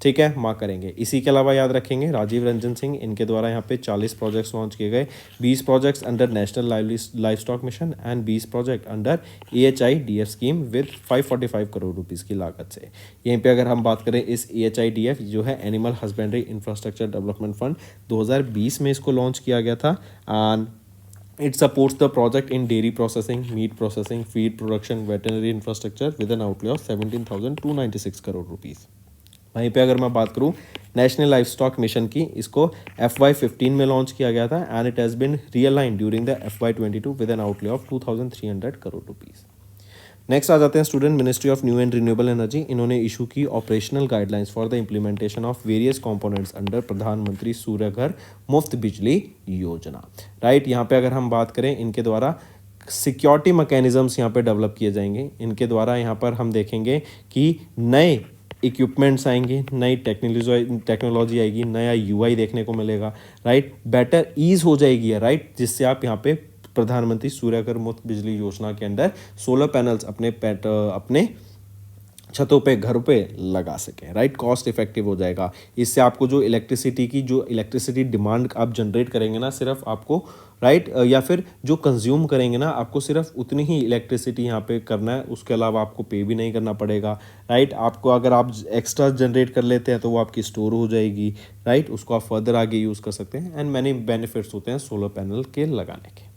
ठीक है, मार्क करेंगे। इसी के अलावा याद रखेंगे राजीव रंजन सिंह, इनके द्वारा यहाँ पे 40 प्रोजेक्ट्स लॉन्च किए गए, 20 projects under national life stock mission and 20 project under AHIDF scheme with 545 crore rupees की लागत से। यहीं पे अगर हम बात करें, इस AHIDF जो है animal husbandry infrastructure development fund, 2020 में इसको लॉन्च किया गया था and it supports the project in dairy processing, meat processing, feed production, veterinary infrastructure with an outlay of 17,296 crore rupees. वहीं पे अगर मैं बात करूँ नेशनल लाइफ स्टॉक मिशन की, इसको FY15 में लॉन्च किया गया था and it has been realised during the FY22 with an outlay of 2,300 crore rupees. Next आ जाते हैं student ministry of new and renewable energy, इन्होंने इशू की operational guidelines for the implementation of various components under Pradhan Mantri Surya घर मुफ्त बिजली योजना। Right, यहाँ पे अगर हम बात करें, इनके द्वारा सिक्योरिटी मैकेनिज्म्स यहाँ पे डेवलप किए जाएंगे। इनके द्वारा यहाँ पर हम देखेंगे कि नए इक्विपमेंट्स आएंगे, नई टेक्नोलॉजी आएगी, नया UI देखने को मिलेगा। राइट, बेटर ईज हो जाएगी, राइट, जिससे आप यहाँ पे प्रधानमंत्री सूर्यघर मुफ्त बिजली योजना के अंडर सोलर पैनल्स अपने छतों पे घरों पे लगा सकें, राइट। कॉस्ट इफेक्टिव हो जाएगा। इससे आपको जो इलेक्ट्रिसिटी डिमांड आप जनरेट करेंगे ना, सिर्फ आपको राइट या फिर जो कंज्यूम करेंगे ना, आपको सिर्फ उतनी ही इलेक्ट्रिसिटी यहाँ पे करना है, उसके अलावा आपको पे भी नहीं करना पड़ेगा, राइट। आपको अगर आप एक्स्ट्रा जनरेट कर लेते हैं तो वो आपकी स्टोर हो जाएगी, राइट। उसको आप फर्दर आगे यूज़ कर सकते हैं एंड मैनी बेनिफिट्स होते हैं सोलर पैनल के लगाने के।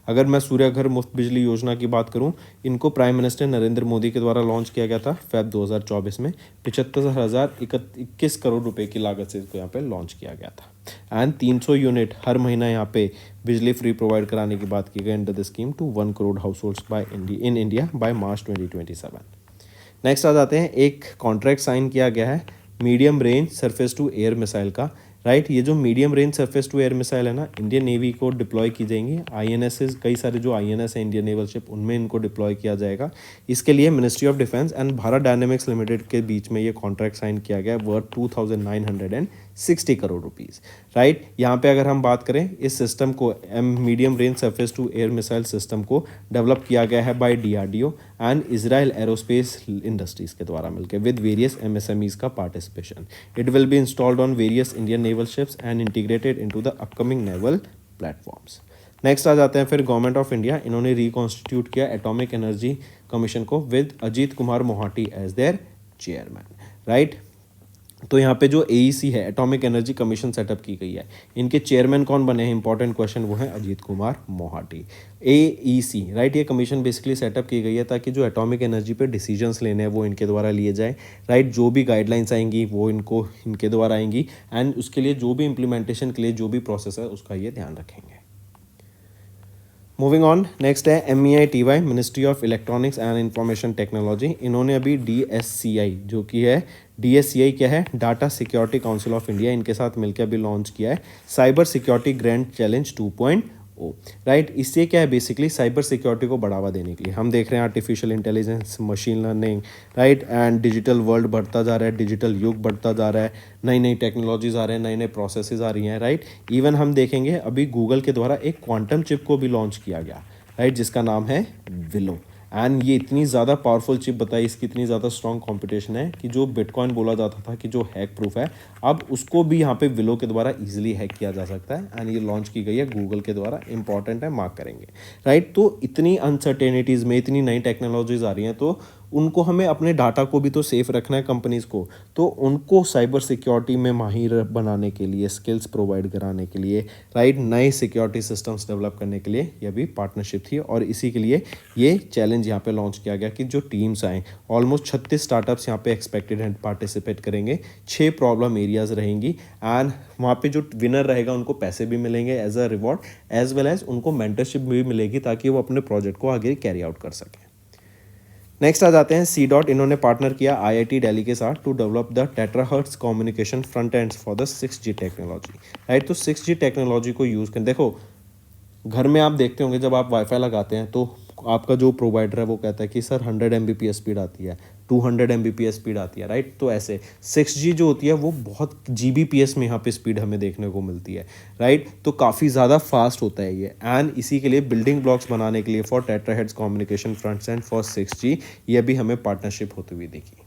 अगर मैं सूर्यघर मुफ्त बिजली योजना की बात करूं, इनको प्राइम मिनिस्टर नरेंद्र मोदी के द्वारा लॉन्च किया गया था फेब 2024 में। 75,021 करोड़ रुपए की लागत से इसको यहाँ पे लॉन्च किया गया था एंड 300 यूनिट हर महीना यहाँ पे बिजली फ्री प्रोवाइड कराने की बात की गई under the scheme to 1 crore households in India by March 2027। Next आ जाते हैं, एक कॉन्ट्रैक्ट साइन किया गया है medium range surface to air missile का, राइट। ये जो medium range surface to air missile है ना, इंडियन नेवी को डिप्लॉय की जाएंगी। आईएनएस, कई सारे जो आईएनएस है इंडियन नेवल शिप, उनमें इनको डिप्लॉय किया जाएगा। इसके लिए ministry of defence and Bharat dynamics limited के बीच में ये कॉन्ट्रैक्ट साइन किया गया वर्थ 2,960 करोड़ रुपीज़, राइट। यहाँ पे अगर हम बात करें, इस सिस्टम को medium range surface to air missile system को डेवलप किया गया है by DRDO and Israel Aerospace Industries के द्वारा मिलकर विद वेरियस एमएसएमईज का participation. It will be installed on various Indian naval ships and integrated into the upcoming naval platforms. Next आ जाते हैं फिर गवर्नमेंट ऑफ इंडिया, इन्होंने रिकॉन्स्टिट्यूट किया एटॉमिक एनर्जी कमीशन को with Ajit Kumar Mohanty as there chairman, right. तो यहाँ पे जो एईसी है, एटॉमिक एनर्जी कमीशन सेटअप की गई है। इनके चेयरमैन कौन बने हैं, इंपॉर्टेंट क्वेश्चन, वो है अजीत कुमार मोहाटी। एईसी, राइट, ये कमीशन बेसिकली सेटअप की गई है ताकि जो एटॉमिक एनर्जी पे डिसीजंस लेने हैं वो इनके द्वारा लिए जाए, राइट। जो भी गाइडलाइंस आएंगी वो इनके द्वारा आएंगी एंड उसके लिए जो भी इम्प्लीमेंटेशन के लिए जो भी प्रोसेस है उसका ये ध्यान रखेंगे। मूविंग ऑन, नेक्स्ट है MEITY, ministry of electronics and information technology. इन्होंने अभी DSCI, जो कि है DSCI क्या है, data security council of India, इनके साथ मिलकर अभी लॉन्च किया है cyber security grand challenge 2.0, right. इससे क्या है, बेसिकली साइबर सिक्योरिटी को बढ़ावा देने के लिए हम देख रहे हैं artificial intelligence, machine learning, right, and digital world बढ़ता जा रहा है, डिजिटल युग बढ़ता जा रहा है, नई नई टेक्नोलॉजीज आ रहे हैं, नई नई प्रोसेसेस आ रही हैं, राइट। इवन हम देखेंगे अभी गूगल के द्वारा एक क्वांटम चिप को भी लॉन्च किया गया, राइट, जिसका नाम है विलो। एंड ये इतनी ज़्यादा पावरफुल चिप, बताइए, इसकी इतनी ज़्यादा स्ट्रॉन्ग कंपटीशन है कि जो बिटकॉइन बोला जाता था कि जो हैक प्रूफ है, अब उसको भी यहाँ पे विलो के द्वारा इजीली हैक किया जा सकता है एंड ये लॉन्च की गई है गूगल के द्वारा। इंपॉर्टेंट है, मार्क करेंगे, राइट। तो इतनी अनसर्टेनिटीज़ में इतनी नई टेक्नोलॉजीज आ रही हैं, तो उनको हमें अपने डाटा को भी तो सेफ रखना है कंपनीज़ को, तो उनको साइबर सिक्योरिटी में माहिर बनाने के लिए, स्किल्स प्रोवाइड कराने के लिए, राइट, नए सिक्योरिटी सिस्टम्स डेवलप करने के लिए ये भी पार्टनरशिप थी और इसी के लिए ये चैलेंज यहाँ पे लॉन्च किया गया कि जो टीम्स आएँ, ऑलमोस्ट 36 स्टार्टअप्स यहाँ पे एक्सपेक्टेड हैं पार्टिसिपेट करेंगे, 6 प्रॉब्लम एरियाज रहेंगी एंड वहाँ पे जो विनर रहेगा उनको पैसे भी मिलेंगे as a reward, as well as उनको मेंटरशिप भी मिलेगी ताकि वो अपने प्रोजेक्ट को आगे कैरी आउट कर सकें। नेक्स्ट आ जाते हैं C. इन्होंने पार्टनर किया IIT दिल्ली के साथ to develop the terahertz communication front ends for the 6G technology, right. तो 6G टेक्नोलॉजी को यूज़ करें। देखो, घर में आप देखते होंगे जब आप वाईफाई लगाते हैं तो आपका जो प्रोवाइडर है वो कहता है कि सर 100 Mbps स्पीड आती है, 200 Mbps स्पीड आती है, राइट। तो ऐसे 6G जो होती है वो बहुत Gbps में यहाँ पे स्पीड हमें देखने को मिलती है, राइट। तो काफ़ी ज़्यादा फास्ट होता है ये एंड इसी के लिए बिल्डिंग ब्लॉक्स बनाने के लिए for terahertz communication fronts and for 6G ये भी हमें पार्टनरशिप होती हुई देखी।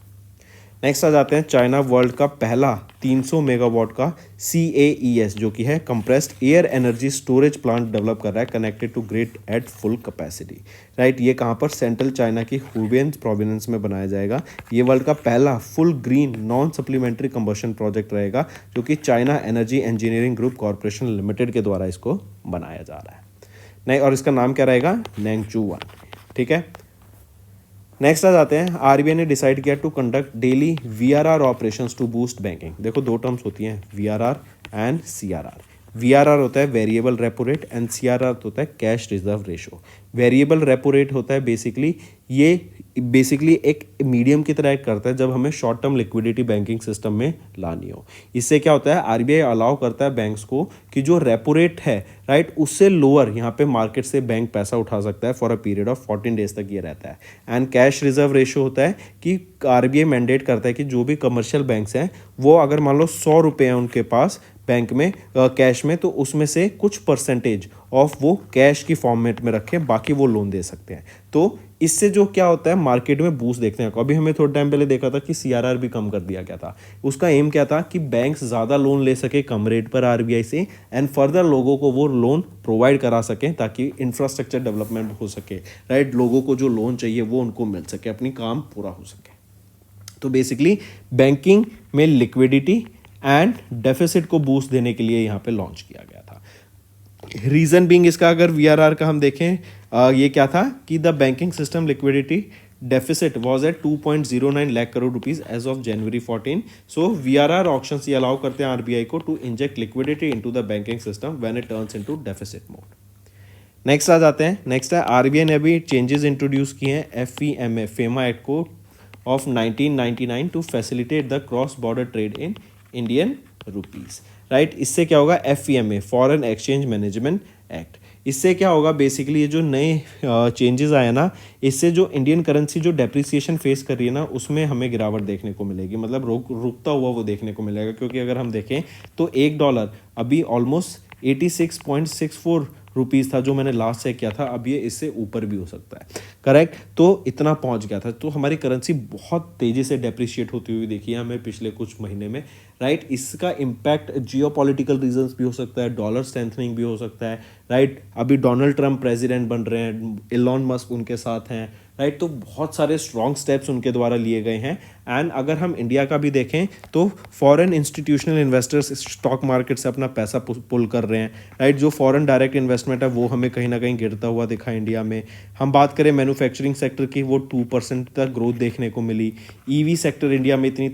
नेक्स्ट आ जाते हैं, चाइना वर्ल्ड का पहला 300 मेगावाट का CAES जो कि है compressed air energy storage plant develop कर रहा है connected to grid at full capacity, right. ये कहाँ पर, सेंट्रल चाइना की हुबेन प्रोविंस में बनाया जाएगा। ये वर्ल्ड का पहला full green non supplementary combustion project रहेगा जो कि China energy engineering group corporation limited के द्वारा इसको बनाया जा रहा है, नहीं, और इसका नाम क्या रहेगा, नेंगचू 1, ठीक है। नेक्स्ट आ जाते हैं, RBI ने डिसाइड किया to conduct daily VRR operations to boost banking. देखो, दो टर्म्स होती हैं, VRR एंड CRR। VRR होता है variable repo rate and CRR होता है cash reserve ratio. Variable repo rate होता है बेसिकली एक मीडियम की तरह करता है जब हमें short term liquidity banking system में लानी हो। इससे क्या होता है, RBI अलाउ करता है बैंक्स को कि जो रेपो रेट है, राइट, उससे लोअर यहाँ पे मार्केट से बैंक पैसा उठा सकता है for a period of 14 days तक ये रहता है। एंड कैश रिजर्व रेशो होता है कि RBI मैंडेट करता है कि जो भी कमर्शियल बैंक्स हैं वो अगर मान लो 100 रुपये हैं उनके पास बैंक में कैश में, तो उसमें से कुछ परसेंटेज ऑफ वो कैश की फॉर्मेट में रखें, बाकी वो लोन दे सकते हैं। तो इससे जो क्या होता है मार्केट में बूस्ट देखते हैं। अभी हमें थोड़े टाइम पहले देखा था कि सीआरआर भी कम कर दिया गया था। उसका एम क्या था कि बैंक्स ज़्यादा लोन ले सके कम रेट पर आरबीआई से, एंड फर्दर लोगों को वो लोन प्रोवाइड करा सकें ताकि इंफ्रास्ट्रक्चर डेवलपमेंट हो सके, राइट। लोगों को जो लोन चाहिए वो उनको मिल सके, अपनी काम पूरा हो सके। तो बेसिकली बैंकिंग में लिक्विडिटी एंड डेफिसिट को बूस्ट देने के लिए यहाँ पे लॉन्च किया गया था। रीजन बीइंग इसका अगर वीआरआर का हम देखें, ये क्या था कि the banking system liquidity deficit was at 2.09 lakh crore rupees as of January 14. So VRR auctions ये allow करते हैं RBI को to inject liquidity into the banking system when it turns into deficit mode. Next आ जाते हैं। Next है RBI ने अभी चेंजेस इंट्रोड्यूस किए हैं FEMA फेमा एक्ट को of 1999 to facilitate the cross border trade in Indian rupees, right. इससे क्या होगा, FEMA foreign exchange management act, इससे क्या होगा बेसिकली ये जो नए चेंजेस आए ना, इससे जो इंडियन करेंसी जो डेप्रिसिएशन फेस कर रही है ना, उसमें हमें गिरावट देखने को मिलेगी, मतलब रुकता हुआ वो देखने को मिलेगा। क्योंकि अगर हम देखें तो $1 अभी ऑलमोस्ट 86.64 रुपीज़ था जो मैंने लास्ट चेक किया था, अब ये इससे ऊपर भी हो सकता है, करेक्ट। तो इतना पहुंच गया था। तो हमारी करेंसी बहुत तेज़ी से डेप्रिशिएट होती हुई देखी है हमें पिछले कुछ महीने में, राइट। इसका इम्पैक्ट जियोपॉलिटिकल रीजंस भी हो सकता है, डॉलर स्ट्रेंथनिंग भी हो सकता है, राइट। अभी डोनाल्ड ट्रंप प्रेसिडेंट बन रहे हैं, इलॉन मस्क उनके साथ हैं, राइट। तो बहुत सारे स्ट्रॉन्ग स्टेप्स उनके द्वारा लिए गए हैं। एंड अगर हम इंडिया का भी देखें तो foreign institutional investors stock market से अपना पैसा पुल कर रहे हैं, राइट। जो फॉरेन डायरेक्ट इन्वेस्टमेंट है वो हमें कहीं ना कहीं गिरता हुआ दिखा इंडिया में। हम बात करें मैन्युफैक्चरिंग सेक्टर की, वो 2% तक ग्रोथ देखने को मिली। ईवी सेक्टर इंडिया में इतनी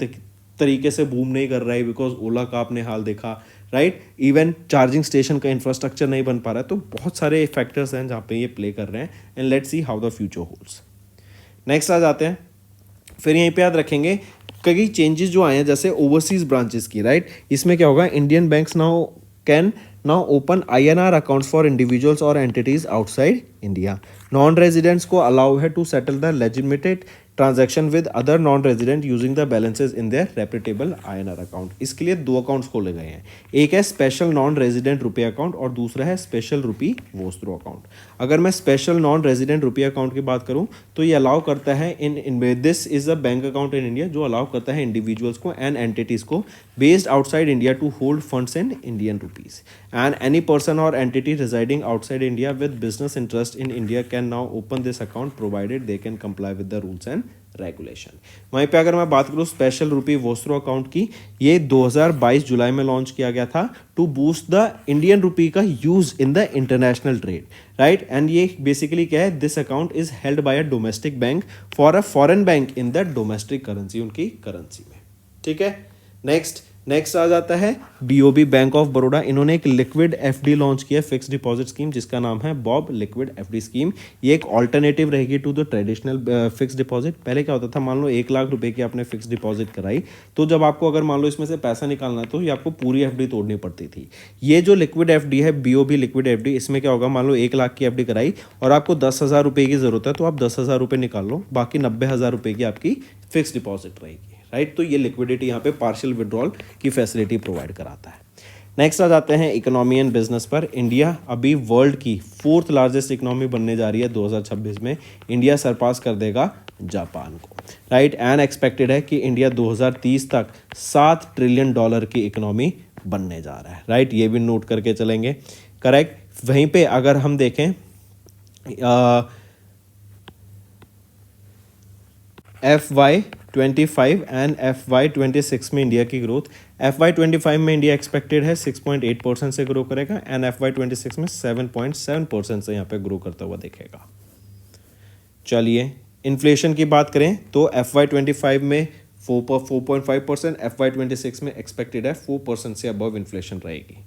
तरीके से बूम नहीं कर रहा है बिकॉज ओला का आपने हाल देखा, राइट। इवन चार्जिंग स्टेशन का इंफ्रास्ट्रक्चर नहीं बन पा रहा है। तो बहुत सारे फैक्टर्स हैं जहाँ पे ये प्ले कर रहे हैं, and let's see how the future holds. Next आ जाते हैं। फिर यहीं पे याद रखेंगे कई चेंजेस जो आए हैं जैसे ओवरसीज ब्रांचेस की, राइट। इसमें क्या होगा, Indian banks now can now open INR accounts for individuals और entities outside India. Non residents को अलाउ है to settle the legitimate transaction with other non resident using the balances in their reputable INR account. इसके लिए 2 accounts खोले गए हैं, एक है स्पेशल नॉन रेजिडेंट रुपये अकाउंट और दूसरा है स्पेशल रुपी वोस्त्रो अकाउंट। अगर मैं स्पेशल नॉन रेजिडेंट रुपये अकाउंट की बात करूं तो ये अलाउ करता है in this is a bank account in India जो अलाउ करता है इंडिविजुअल्स को एंड एंटिटीज को based outside India to hold funds in Indian rupees, and any person और entity residing outside India with business interest in India can now open this account provided they can comply with the rules and regulation. वहीं पे अगर मैं बात करूं special rupee vostro account की, ये 2022 जुलाई में लॉन्च किया गया था to boost the Indian rupee का use in the international trade, right. And ये बेसिकली क्या है, this account is held by a domestic bank for a foreign bank in the domestic currency, उनकी करेंसी में, ठीक है। नेक्स्ट आ जाता है BOB बैंक ऑफ बड़ौदा। इन्होंने एक लिक्विड FD लॉन्च किया, फिक्स डिपॉजिट स्कीम, जिसका नाम है बॉब लिक्विड FD स्कीम। ये एक ऑल्टरनेटिव रहेगी to the traditional fix deposit. पहले क्या होता था, मान लो 1 लाख रुपए की आपने फिक्स डिपॉजिट कराई, तो जब आपको अगर मान लो इसमें से पैसा निकालना है तो ये आपको पूरी FD तोड़नी पड़ती थी। ये जो लिक्विड FD है BOB लिक्विड FD, इसमें क्या होगा, मान लो 1 लाख की FD कराई और आपको 10,000 रुपये की जरूरत है, तो आप 10,000 रुपये निकाल लो, बाकी 90,000 रुपये की आपकी फिक्स डिपॉजिट रहेगी, राइट। तो ये लिक्विडिटी यहाँ पे पार्शियल विड्रॉल की फैसिलिटी प्रोवाइड कराता है। नेक्स्ट आ जाते हैं इकोनॉमी एंड बिजनेस पर। इंडिया अभी वर्ल्ड की 4th लार्जेस्ट इकोनॉमी बनने जा रही है 2026 में। इंडिया सरपास कर देगा जापान को, राइट। एंड एक्सपेक्टेड है कि इंडिया 2030 तक $7 ट्रिलियन की इकोनॉमी बनने जा रहा है, राइट। ये भी नोट करके चलेंगे, करेक्ट। वहीं पे अगर हम देखें FY25 एंड FY26 में इंडिया की ग्रोथ, FY25 में इंडिया एक्सपेक्टेड है 6.8% से ग्रो करेगा एंड FY26 में 7.7% से यहाँ पे ग्रो करता हुआ दिखेगा। चलिए इन्फ्लेशन की बात करें तो FY25 में 4.5%, FY26 में एक्सपेक्टेड है 4% से अबव इन्फ्लेशन रहेगी।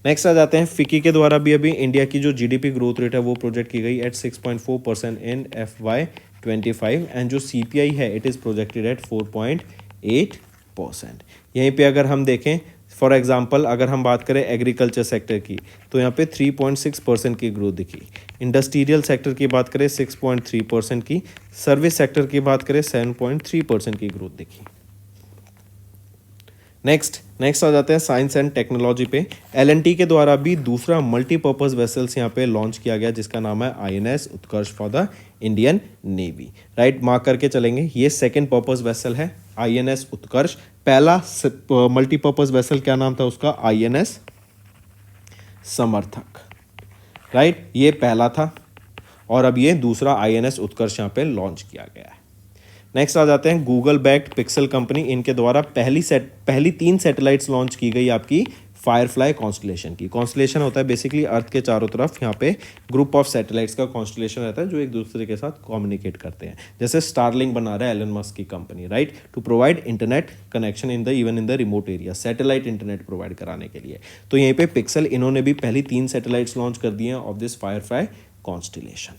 नेक्स्ट आ जाते हैं फिकी के द्वारा भी अभी इंडिया की जो GDP ग्रोथ रेट है वो प्रोजेक्ट की गई एट 6.4% इन FY25 एंड जो CPI है इट इज़ प्रोजेक्टेड एट 4.8%। यहीं पे अगर हम देखें फॉर एग्जांपल अगर हम बात करें एग्रीकल्चर सेक्टर की तो यहाँ पे 3.6% की ग्रोथ दिखी। इंडस्ट्रियल सेक्टर की बात करें 6.3% की, सर्विस सेक्टर की बात करें 7.3% की ग्रोथ दिखी। नेक्स्ट नेक्स्ट आ जाते हैं साइंस एंड टेक्नोलॉजी पे। एल के द्वारा भी दूसरा मल्टीपर्पज़ वेसल्स यहाँ पे लॉन्च किया गया जिसका नाम है INS Utkarsh for the Indian navy. Right, mark करके चलेंगे, ये सेकेंड पर्पज़ वेसल है INS उत्कर्ष। पहला मल्टीपर्पज़ वेसल क्या नाम था उसका? INS समर्थक। राइट, ये पहला था और अब ये दूसरा INS उत्कर्ष यहाँ पे लॉन्च किया गया है। नेक्स्ट आ जाते हैं गूगल बैक्ड पिक्सल कंपनी। इनके द्वारा पहली 3 सैटेलाइट्स लॉन्च की गई आपकी फायरफ्लाई कॉन्स्टलेशन की। कॉन्स्टलेशन होता है बेसिकली अर्थ के चारों तरफ यहाँ पे ग्रुप ऑफ सैटेलाइट्स का कॉन्स्टलेशन रहता है जो एक दूसरे के साथ कम्युनिकेट करते हैं। जैसे स्टारलिंक बना रहा है एलन मस्क की company, right, to provide internet connection even in the remote area, satellite internet provide कराने के लिए। तो यहीं पे पिक्सल इन्होंने भी पहली 3 सैटेलाइट्स लॉन्च कर दी हैं of this firefly constellation.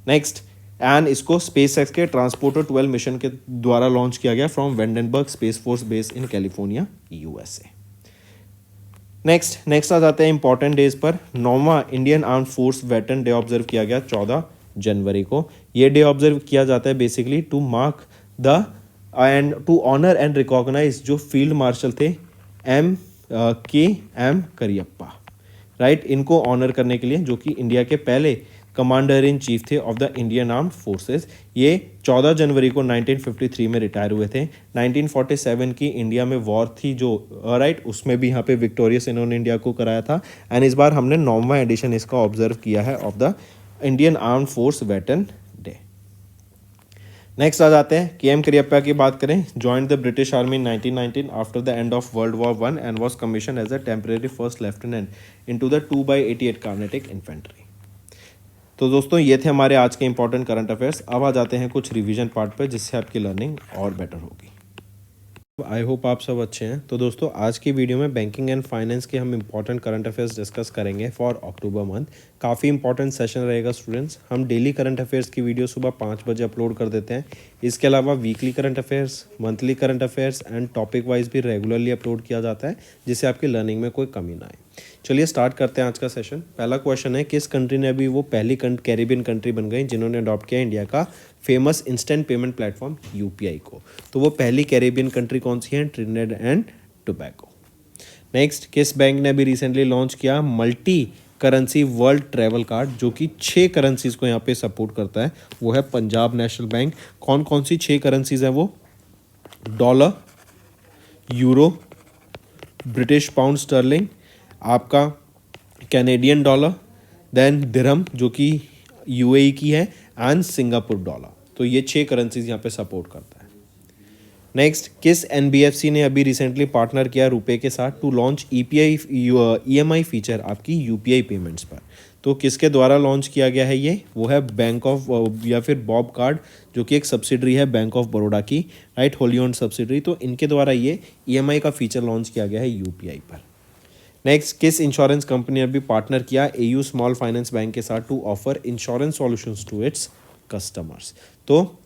Next, and इसको स्पेसएक्स के ट्रांसपोर्टर 12 मिशन के द्वारा लॉन्च किया गया from Vandenberg space force base in California USA। Next आ जाते हैं इंपॉर्टेंट डेज पर। 9वां Indian arm force veteran day observe किया गया 14 जनवरी को। ये डे ऑब्जर्व किया जाता है basically to mark the end to honour and recognise जो फील्ड मार्शल थे KM करियप्पा। राइट, इनको ऑनर करने के लिए, जो कि इंडिया के पहले कमांडर इन चीफ थे of the Indian armed forces. ये 14 जनवरी को 1953 में रिटायर हुए थे। 1947 की इंडिया में वॉर थी जो, राइट, उसमें भी यहाँ पे विक्टोरियस इन्होंने इंडिया को कराया था। एंड इस बार हमने 9वां एडिशन इसका ऑब्जर्व किया है of the Indian armed force veteran day. Next आ जाते हैं KM करियप्पा की बात करें। Joined the British army in 1919 after the end of world war 1 and was commission as a temporary first lieutenant into the 2/88 Carnatic infantry. तो दोस्तों ये थे हमारे आज के इंपॉर्टेंट करंट अफेयर्स। अब आ जाते हैं कुछ रिवीजन पार्ट पे जिससे आपकी लर्निंग और बेटर होगी। आई होप आप सब अच्छे हैं। तो दोस्तों आज की वीडियो में बैंकिंग एंड फाइनेंस के हम इंपॉर्टेंट करंट अफेयर्स डिस्कस करेंगे फॉर अक्टूबर मंथ। काफ़ी इंपॉर्टेंट सेशन रहेगा स्टूडेंट्स। हम डेली करंट अफेयर्स की वीडियो सुबह 5 बजे अपलोड कर देते हैं। इसके अलावा weekly current affairs, monthly current affairs and topic wise भी रेगुलरली अपलोड किया जाता है जिससे आपकी लर्निंग में कोई कमी ना आए। चलिए स्टार्ट करते हैं आज का सेशन। पहला क्वेश्चन है, किस कंट्री ने अभी वो पहली कैरिबियन कंट्री बन गई जिन्होंने अडॉप्ट किया इंडिया का famous instant payment platform UPI को? तो वो पहली कैरिबियन कंट्री कौन सी है? Trinidad and Tobago. नेक्स्ट, किस बैंक ने अभी रिसेंटली लॉन्च किया multi currency world travel card जो कि 6 करेंसीज को यहाँ पे सपोर्ट करता है? वो है पंजाब नेशनल बैंक। कौन कौन सी 6 करेंसीज हैं वो? Dollar, euro, British pound sterling, आपका कैनेडियन डॉलर, देन दिरहम जो कि UAE की है, एंड सिंगापुर डॉलर। तो ये 6 करेंसीज यहाँ पे सपोर्ट करता है। नेक्स्ट, किस NBFC ने अभी रिसेंटली पार्टनर किया रुपए के साथ टू लॉन्च EMI फीचर आपकी UPI पेमेंट्स पर? तो किसके द्वारा लॉन्च किया गया है ये? वो है बैंक ऑफ या फिर बॉब कार्ड जो कि एक सब्सिडरी है बैंक ऑफ बड़ौदा की, राइट, होली ओन्ड सब्सिडरी। तो इनके द्वारा ये EMI का फीचर लॉन्च किया गया है UPI पर। नेक्स्ट, किस इंश्योरेंस कंपनी ने अभी पार्टनर किया AU स्मॉल फाइनेंस बैंक के साथ to offer insurance solutions to its customers? तो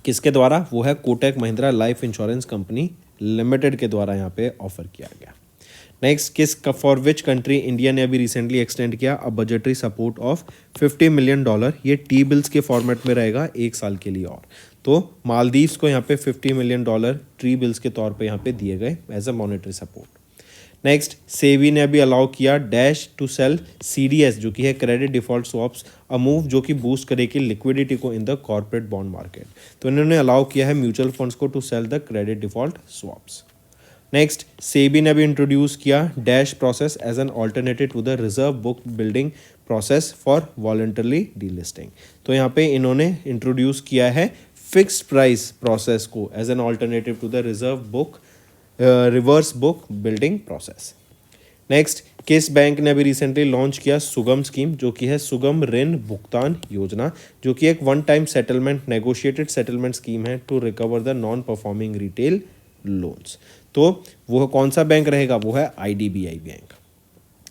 किसके द्वारा? वो है Kotak Mahindra life insurance company limited के द्वारा यहाँ पे ऑफर किया गया। Next, for which country India ने अभी रिसेंटली एक्सटेंड किया a budgetary support of $50 million? ये T-बिल्स के फॉर्मेट में रहेगा 1 साल के लिए। और तो मालदीव्स को यहाँ पे $50 मिलियन T-बिल्स के तौर पे यहाँ पे दिए गए as a monetary support. Next, SEBI ने अभी अलाउ किया डैश टू सेल CDS जो कि है credit default swaps, a move जो कि बूस्ट करेगी लिक्विडिटी को in the corporate bond market. तो इन्होंने अलाउ किया है म्यूचुअल फंड्स को to sell the credit default swaps. Next, SEBI ने अभी इंट्रोड्यूस किया dash process as an alternative to the reverse book building process for voluntarily delisting. तो यहाँ पे इन्होंने इंट्रोड्यूस किया है फिक्स्ड प्राइस प्रोसेस को as an alternative to the reverse book building process. Next, किस बैंक ने अभी रिसेंटली लॉन्च किया सुगम स्कीम जो कि है सुगम ऋण भुगतान योजना, जो कि एक one time settlement negotiated settlement scheme है to recover the non performing retail loans? तो वो कौन सा बैंक रहेगा? वो है IDBI बैंक।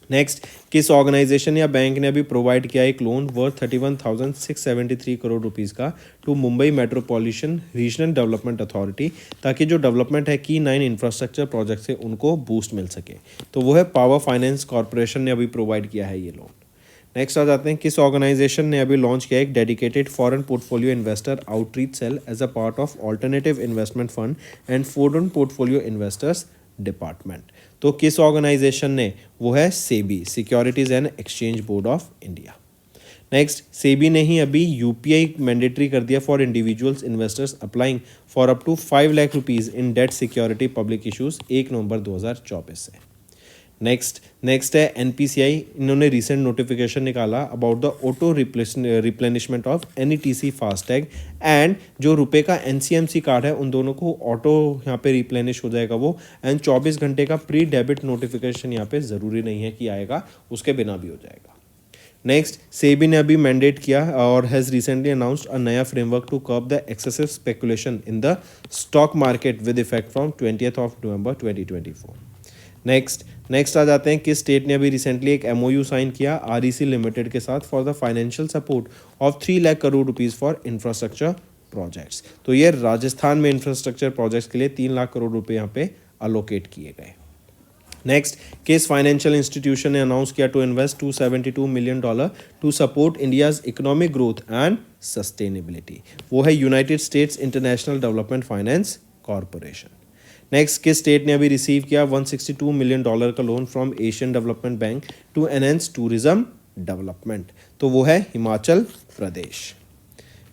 नेक्स्ट, किस ऑर्गेनाइजेशन या बैंक ने अभी प्रोवाइड किया एक लोन वर्थ 31,673 करोड़ रुपीस का to Mumbai metropolitan regional development authority, ताकि जो डेवलपमेंट है की 9 इंफ्रास्ट्रक्चर प्रोजेक्ट है उनको बूस्ट मिल सके? तो वो है पावर फाइनेंस कॉर्पोरेशन ने अभी प्रोवाइड किया है ये लोन। नेक्स्ट आ जाते हैं, किस ऑर्गेनाइजेशन ने अभी लॉन्च किया एक dedicated foreign portfolio investor outreach cell as a part of alternative investment fund and foreign portfolio investors department. तो किस ऑर्गेनाइजेशन ने? वो है SEBI, securities and exchange board of India. Next, SEBI ने ही अभी यूपीआई मैंडेटरी कर दिया for individuals investors applying for up to 5 lakh rupees in debt security public issues 1 नवंबर 2024 से। नेक्स्ट है एनपीसीआई, इन्होंने रिसेंट नोटिफिकेशन निकाला about the auto replenishment of NETC FASTag and जो रुपए का एनसीएमसी कार्ड है उन दोनों को ऑटो यहाँ पे रिप्लेनिश हो जाएगा वो, एंड 24 घंटे का प्री डेबिट नोटिफिकेशन यहाँ पे ज़रूरी नहीं है कि आएगा, उसके बिना भी हो जाएगा। नेक्स्ट, सेबी ने अभी मैंडेट किया और हैज़ रिसेंटली अनाउंस्ड अ नया framework to curb the excessive speculation in the stock market with effect from 20th of November 2024। Next आ जाते हैं किस स्टेट ने अभी रिसेंटली एक एमओयू साइन किया आरईसी लिमिटेड के साथ for the financial support of 3 lakh crore rupees for infrastructure projects. तो ये राजस्थान में इंफ्रास्ट्रक्चर प्रोजेक्ट्स के लिए 3 लाख करोड़ रुपए यहाँ पे अलोकेट किए गए। नेक्स्ट, किस फाइनेंशियल इंस्टीट्यूशन ने अनाउंस किया to invest $272 million to support India's economic growth and sustainability? वो है United States International Development Finance Corporation. Next, किस स्टेट ने अभी रिसीव किया $162 मिलियन का loan from Asian development Bank to enhance tourism development? तो वो है हिमाचल प्रदेश।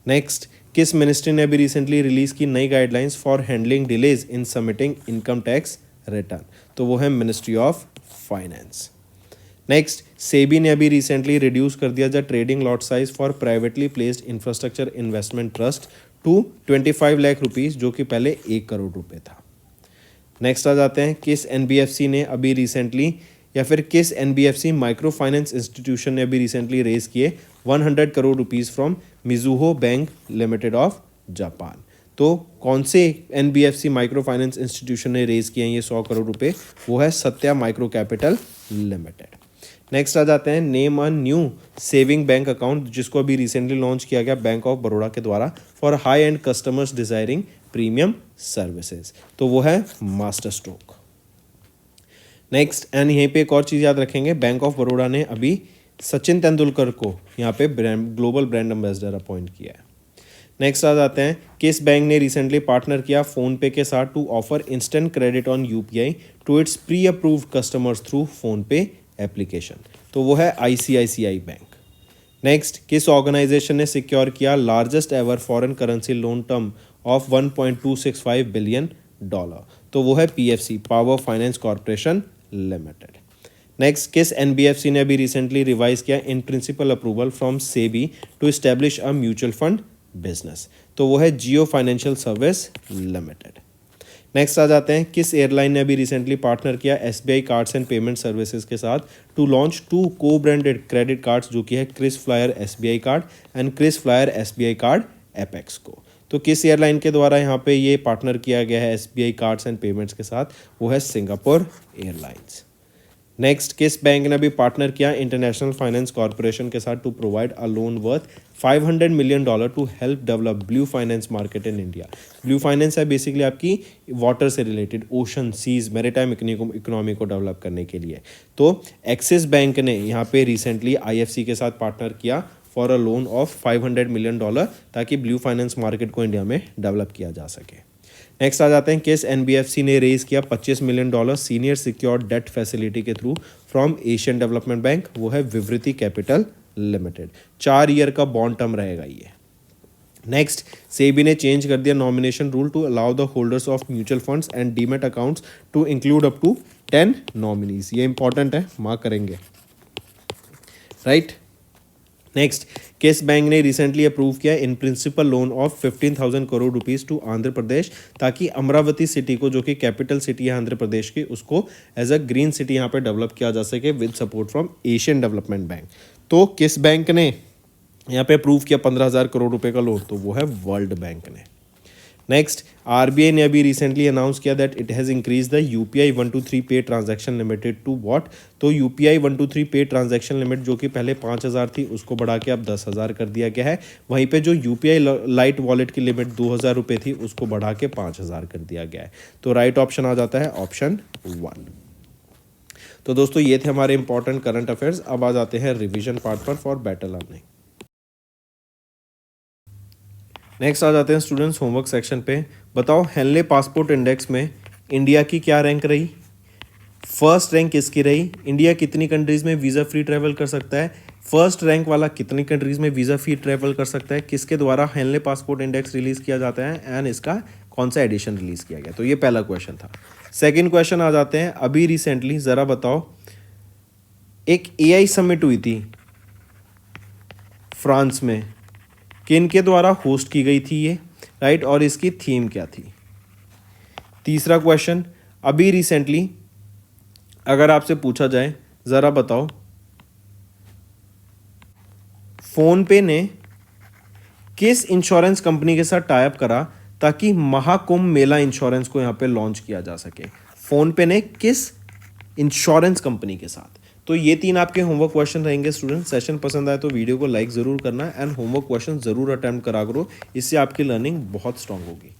नेक्स्ट, किस मिनिस्ट्री ने अभी रिसेंटली रिलीज की नई guidelines for handling delays in submitting income tax return? तो वो है ministry of finance. Next, SEBI ने अभी रिसेंटली रिड्यूस कर दिया the trading lot size for privately placed infrastructure investment trust to 25 lakh rupees, जो कि पहले 1 करोड़ रुपए था। नेक्स्ट आ जाते हैं किस एनबीएफसी ने अभी रिसेंटली या फिर किस एनबीएफसी माइक्रो फाइनेंस इंस्टीट्यूशन ने अभी रिसेंटली रेज किए 100 crore rupees from Mizuho bank limited of Japan? तो कौन से एनबीएफसी माइक्रो फाइनेंस इंस्टीट्यूशन ने रेज किए हैं ये 100 करोड़ रुपए? वो है Satya micro capital limited. Next आ जाते हैं name a new saving bank account, जिसको अभी रिसेंटली लॉन्च किया गया बैंक ऑफ बड़ौदा के द्वारा for high and customers desiring premium services. तो वो है मास्टर स्ट्रोक। नेक्स्ट, एंड यहीं पे एक और चीज़ याद रखेंगे, बैंक ऑफ बड़ौदा ने अभी सचिन तेंदुलकर को यहाँ पे ग्लोबल ब्रांड एम्बेसडर अपॉइंट किया है। नेक्स्ट आ जाते हैं किस बैंक ने रिसेंटली पार्टनर किया फोन पे के साथ to offer instant credit on UPI to its pre approved customers through PhonePe application? तो वो है आईसीआईसीआई बैंक। नेक्स्ट, किस ऑर्गेनाइजेशन ने सिक्योर किया largest ever foreign currency loan term of $1.265 billion? तो वो है PFC, power finance corporation limited. Next, किस एनबीएफसी ने अभी रिसेंटली रिवाइज किया in principle approval from SEBI to establish a mutual fund business? तो वो है जियो फाइनेंशियल सर्विस लिमिटेड। नेक्स्ट आ जाते हैं किस एयरलाइन ने अभी रिसेंटली पार्टनर किया SBI cards and payment services के साथ टू लॉन्च 2 को ब्रांडेड क्रेडिट कार्ड्स, जो कि है KrisFlyer SBI card and KrisFlyer SBI card Apex को? तो किस एयरलाइन के द्वारा यहाँ पे ये पार्टनर किया गया है एसबीआई कार्ड्स एंड पेमेंट्स के साथ? वो है सिंगापुर एयरलाइंस। नेक्स्ट, किस बैंक ने अभी पार्टनर किया इंटरनेशनल फाइनेंस कॉर्पोरेशन के साथ to provide a loan worth $500 million to help develop blue finance market in India? Blue finance है बेसिकली आपकी वाटर से related, ocean, seas, maritime economy को डेवलप करने के लिए। तो एक्सिस बैंक ने यहाँ पे रिसेंटली आईएफसी के साथ पार्टनर किया for a loan of $500 million ताकि ब्लू फाइनेंस मार्केट को इंडिया में डेवलप किया जा सके। नेक्स्ट आ जाते हैं किस एनबीएफसी ने रेज किया $25 million senior secured debt facility के through from Asian development bank? वो है विवृति कैपिटल लिमिटेड। 4 ईयर का बॉन्ड टर्म रहेगा ये। नेक्स्ट, सेबी ने चेंज कर दिया nomination rule to allow the holders of mutual funds and demat accounts to include up to 10 nominees. ये इंपॉर्टेंट है, मार्क करेंगे, राइट। नेक्स्ट, किस बैंक ने रिसेंटली अप्रूव किया in principle loan of 15,000 crore rupees to Andhra Pradesh, ताकि Amravati city को, जो कि कैपिटल सिटी है आंध्र प्रदेश की, उसको एज अ ग्रीन सिटी यहाँ पे डेवलप किया जा सके with support from Asian development bank? तो किस बैंक ने यहाँ पे अप्रूव किया 15,000 करोड़ रुपए का लोन? तो वो है वर्ल्ड बैंक ने। नेक्स्ट, आरबीआई ने अभी रिसेंटली अनाउंस किया that it has increase the UPI 123 पे ट्रांजैक्शन लिमिटेड टू व्हाट? तो यूपीआई 123 पे ट्रांजैक्शन लिमिट, जो कि पहले 5,000 थी, उसको बढ़ा के अब 10,000 कर दिया गया है। वहीं पे जो यूपीआई लाइट वॉलेट की लिमिट 2,000 रुपये थी, उसको बढ़ा के 5,000 कर दिया गया है। तो राइट ऑप्शन आ जाता है ऑप्शन 1। तो दोस्तों ये थे हमारे इंपॉर्टेंट करंट अफेयर्स। अब आ जाते हैं रिविजन पार्ट पर फॉर बेटर लर्निंग। नेक्स्ट आ जाते हैं स्टूडेंट्स होमवर्क सेक्शन पे। बताओ हेनले पासपोर्ट इंडेक्स में इंडिया की क्या रैंक रही, फर्स्ट रैंक किसकी रही, इंडिया कितनी कंट्रीज़ में वीज़ा फ्री ट्रैवल कर सकता है, फर्स्ट रैंक वाला कितनी कंट्रीज़ में वीज़ा फ्री ट्रैवल कर सकता है, किसके द्वारा हेनले पासपोर्ट इंडेक्स रिलीज़ किया जाता है एंड इसका कौन सा एडिशन रिलीज़ किया गया। तो ये पहला क्वेश्चन था। सेकंड क्वेश्चन आ जाते हैं, अभी रिसेंटली ज़रा बताओ एक एआई समिट हुई थी फ्रांस में, किनके द्वारा होस्ट की गई थी ये, राइट, और इसकी थीम क्या थी। तीसरा क्वेश्चन, अभी रिसेंटली अगर आपसे पूछा जाए ज़रा बताओ फ़ोन पे ने किस इंश्योरेंस कंपनी के साथ टाई अप करा ताकि महाकुंभ मेला इंश्योरेंस को यहाँ पे लॉन्च किया जा सके। फ़ोन पे ने किस इंश्योरेंस कंपनी के साथ। तो ये 3 आपके होमवर्क क्वेश्चन रहेंगे स्टूडेंट। सेशन पसंद आए तो वीडियो को लाइक ज़रूर करना एंड होमवर्क क्वेश्चन ज़रूर अटेम्प्ट करा करो, इससे आपकी लर्निंग बहुत स्ट्रांग होगी।